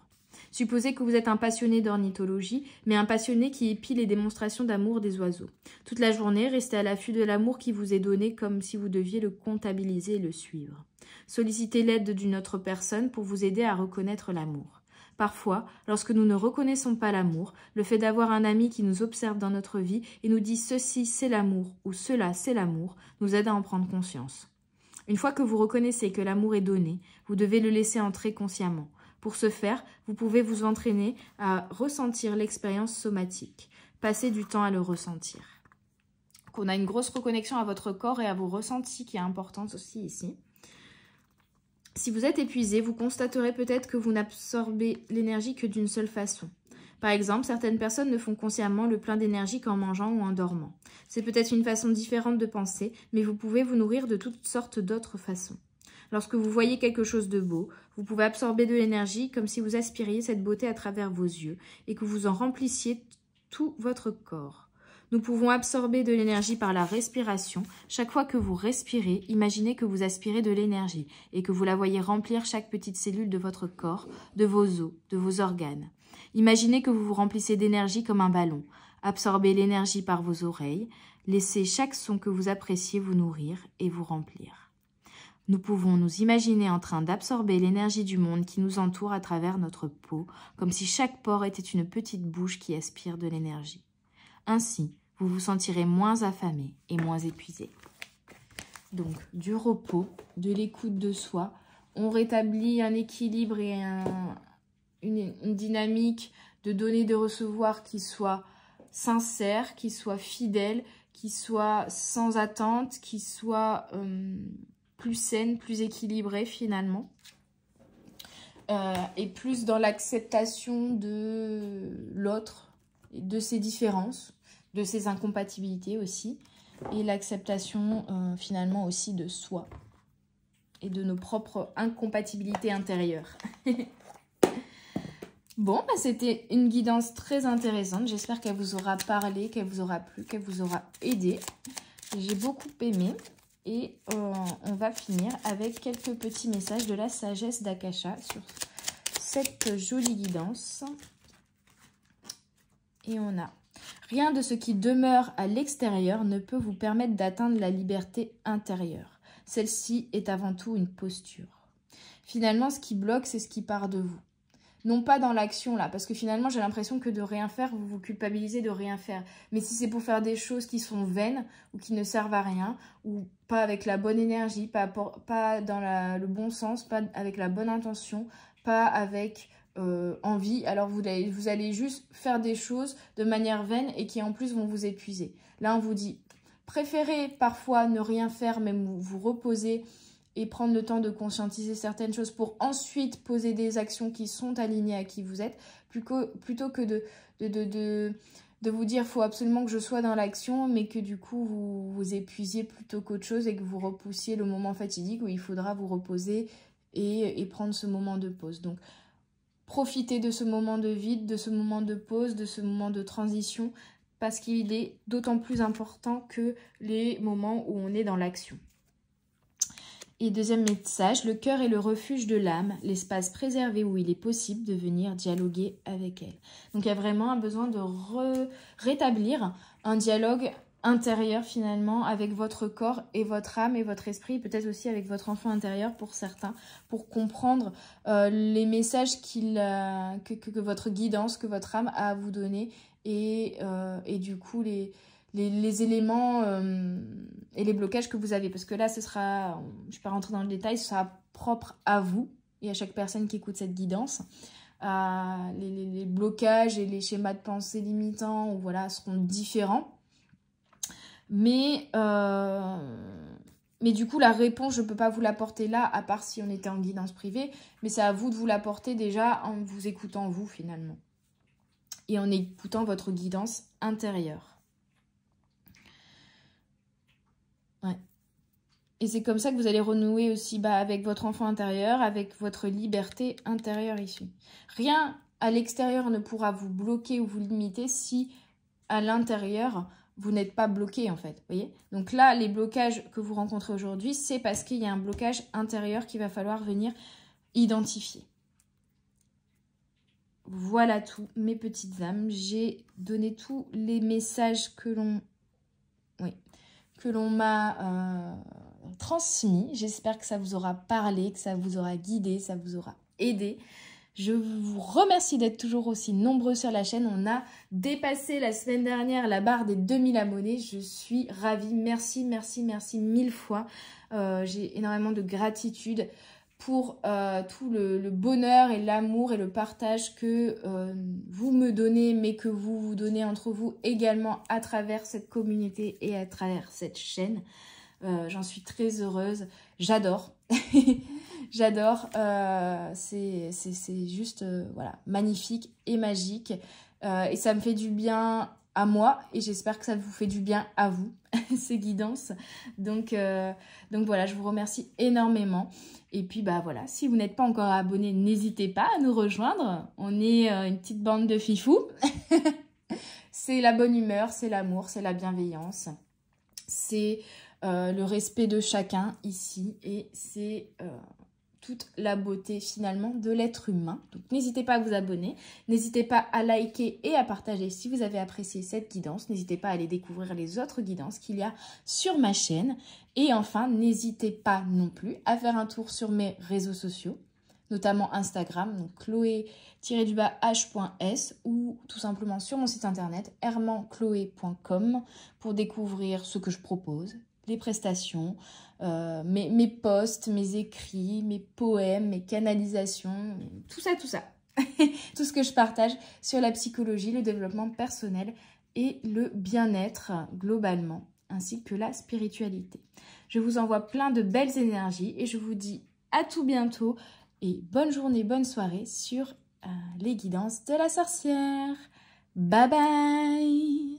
Supposez que vous êtes un passionné d'ornithologie, mais un passionné qui épie les démonstrations d'amour des oiseaux. Toute la journée, restez à l'affût de l'amour qui vous est donné comme si vous deviez le comptabiliser et le suivre. Sollicitez l'aide d'une autre personne pour vous aider à reconnaître l'amour. Parfois, lorsque nous ne reconnaissons pas l'amour, le fait d'avoir un ami qui nous observe dans notre vie et nous dit « ceci c'est l'amour » ou « cela c'est l'amour » nous aide à en prendre conscience. Une fois que vous reconnaissez que l'amour est donné, vous devez le laisser entrer consciemment. Pour ce faire, vous pouvez vous entraîner à ressentir l'expérience somatique. Passez du temps à le ressentir. On a une grosse reconnexion à votre corps et à vos ressentis qui est importante aussi ici. Si vous êtes épuisé, vous constaterez peut-être que vous n'absorbez l'énergie que d'une seule façon. Par exemple, certaines personnes ne font consciemment le plein d'énergie qu'en mangeant ou en dormant. C'est peut-être une façon différente de penser, mais vous pouvez vous nourrir de toutes sortes d'autres façons. Lorsque vous voyez quelque chose de beau, vous pouvez absorber de l'énergie comme si vous aspiriez cette beauté à travers vos yeux et que vous en remplissiez tout votre corps. Nous pouvons absorber de l'énergie par la respiration. Chaque fois que vous respirez, imaginez que vous aspirez de l'énergie et que vous la voyez remplir chaque petite cellule de votre corps, de vos os, de vos organes. Imaginez que vous vous remplissez d'énergie comme un ballon. Absorbez l'énergie par vos oreilles. Laissez chaque son que vous appréciez vous nourrir et vous remplir. Nous pouvons nous imaginer en train d'absorber l'énergie du monde qui nous entoure à travers notre peau, comme si chaque pore était une petite bouche qui aspire de l'énergie. Ainsi, vous vous sentirez moins affamé et moins épuisé. Donc, du repos, de l'écoute de soi, on rétablit un équilibre et une dynamique de donner, de recevoir qui soit sincère, qui soit fidèle, qui soit sans attente, qui soit plus saine, plus équilibrée finalement. et plus dans l'acceptation de l'autre, de ses différences, de ses incompatibilités aussi, et l'acceptation finalement aussi de soi et de nos propres incompatibilités intérieures. Bon, bah, c'était une guidance très intéressante. J'espère qu'elle vous aura parlé, qu'elle vous aura plu, qu'elle vous aura aidé. J'ai beaucoup aimé. Et on va finir avec quelques petits messages de la sagesse d'Akasha sur cette jolie guidance. Et on a: rien de ce qui demeure à l'extérieur ne peut vous permettre d'atteindre la liberté intérieure. Celle-ci est avant tout une posture. Finalement, ce qui bloque, c'est ce qui part de vous. Non pas dans l'action là, parce que finalement j'ai l'impression que de rien faire, vous vous culpabilisez de rien faire. Mais si c'est pour faire des choses qui sont vaines ou qui ne servent à rien, ou pas avec la bonne énergie, pas dans le bon sens, pas avec la bonne intention, pas avec envie, alors vous allez juste faire des choses de manière vaine et qui en plus vont vous épuiser. Là on vous dit, préférez parfois ne rien faire, même vous reposer, et prendre le temps de conscientiser certaines choses pour ensuite poser des actions qui sont alignées à qui vous êtes, plutôt que de vous dire « faut absolument que je sois dans l'action », mais que du coup vous vous épuisiez plutôt qu'autre chose et que vous repoussiez le moment fatidique où il faudra vous reposer et prendre ce moment de pause. Donc profitez de ce moment de vide, de ce moment de pause, de ce moment de transition, parce qu'il est d'autant plus important que les moments où on est dans l'action. Et deuxième message, le cœur est le refuge de l'âme, l'espace préservé où il est possible de venir dialoguer avec elle. Donc il y a vraiment un besoin de rétablir un dialogue intérieur finalement avec votre corps et votre âme et votre esprit, peut-être aussi avec votre enfant intérieur pour certains, pour comprendre les messages que votre guidance, que votre âme a à vous donner et du coup les éléments et les blocages que vous avez. Parce que là, je ne vais pas rentrer dans le détail, ce sera propre à vous et à chaque personne qui écoute cette guidance. Les blocages et les schémas de pensée limitants voilà, seront différents. Mais du coup, la réponse, je ne peux pas vous l'apporter là, à part si on était en guidance privée. Mais c'est à vous de vous l'apporter déjà en vous écoutant vous, finalement. Et en écoutant votre guidance intérieure. Ouais. Et c'est comme ça que vous allez renouer aussi avec votre enfant intérieur, avec votre liberté intérieure issue. Rien à l'extérieur ne pourra vous bloquer ou vous limiter si à l'intérieur, vous n'êtes pas bloqué en fait. Voyez. Donc là, les blocages que vous rencontrez aujourd'hui, c'est parce qu'il y a un blocage intérieur qu'il va falloir venir identifier. Voilà tout, mes petites âmes. J'ai donné tous les messages que l'on m'a transmis. J'espère que ça vous aura parlé, que ça vous aura guidé, ça vous aura aidé. Je vous remercie d'être toujours aussi nombreux sur la chaîne. On a dépassé la semaine dernière la barre des 2000 abonnés. Je suis ravie. Merci, merci, merci 1000 fois. J'ai énormément de gratitude pour tout le bonheur et l'amour et le partage que vous me donnez, mais que vous donnez entre vous également à travers cette communauté et à travers cette chaîne. J'en suis très heureuse. J'adore. J'adore. C'est juste voilà, magnifique et magique. Et ça me fait du bien à moi et j'espère que ça vous fait du bien à vous, ces guidances. Donc voilà, je vous remercie énormément. Et puis bah voilà, si vous n'êtes pas encore abonné, n'hésitez pas à nous rejoindre. On est une petite bande de fifous. C'est la bonne humeur, c'est l'amour, c'est la bienveillance. C'est le respect de chacun ici et c'est toute la beauté finalement de l'être humain. Donc n'hésitez pas à vous abonner, n'hésitez pas à liker et à partager si vous avez apprécié cette guidance. N'hésitez pas à aller découvrir les autres guidances qu'il y a sur ma chaîne. Et enfin, n'hésitez pas non plus à faire un tour sur mes réseaux sociaux, notamment Instagram, donc chloé-h.s ou tout simplement sur mon site internet hermanchloé.com pour découvrir ce que je propose, les prestations, mes posts, mes écrits, mes poèmes, mes canalisations, tout ça. Tout ce que je partage sur la psychologie, le développement personnel et le bien-être globalement, ainsi que la spiritualité. Je vous envoie plein de belles énergies et je vous dis à tout bientôt et bonne journée, bonne soirée sur les guidances de la sorcière. Bye bye!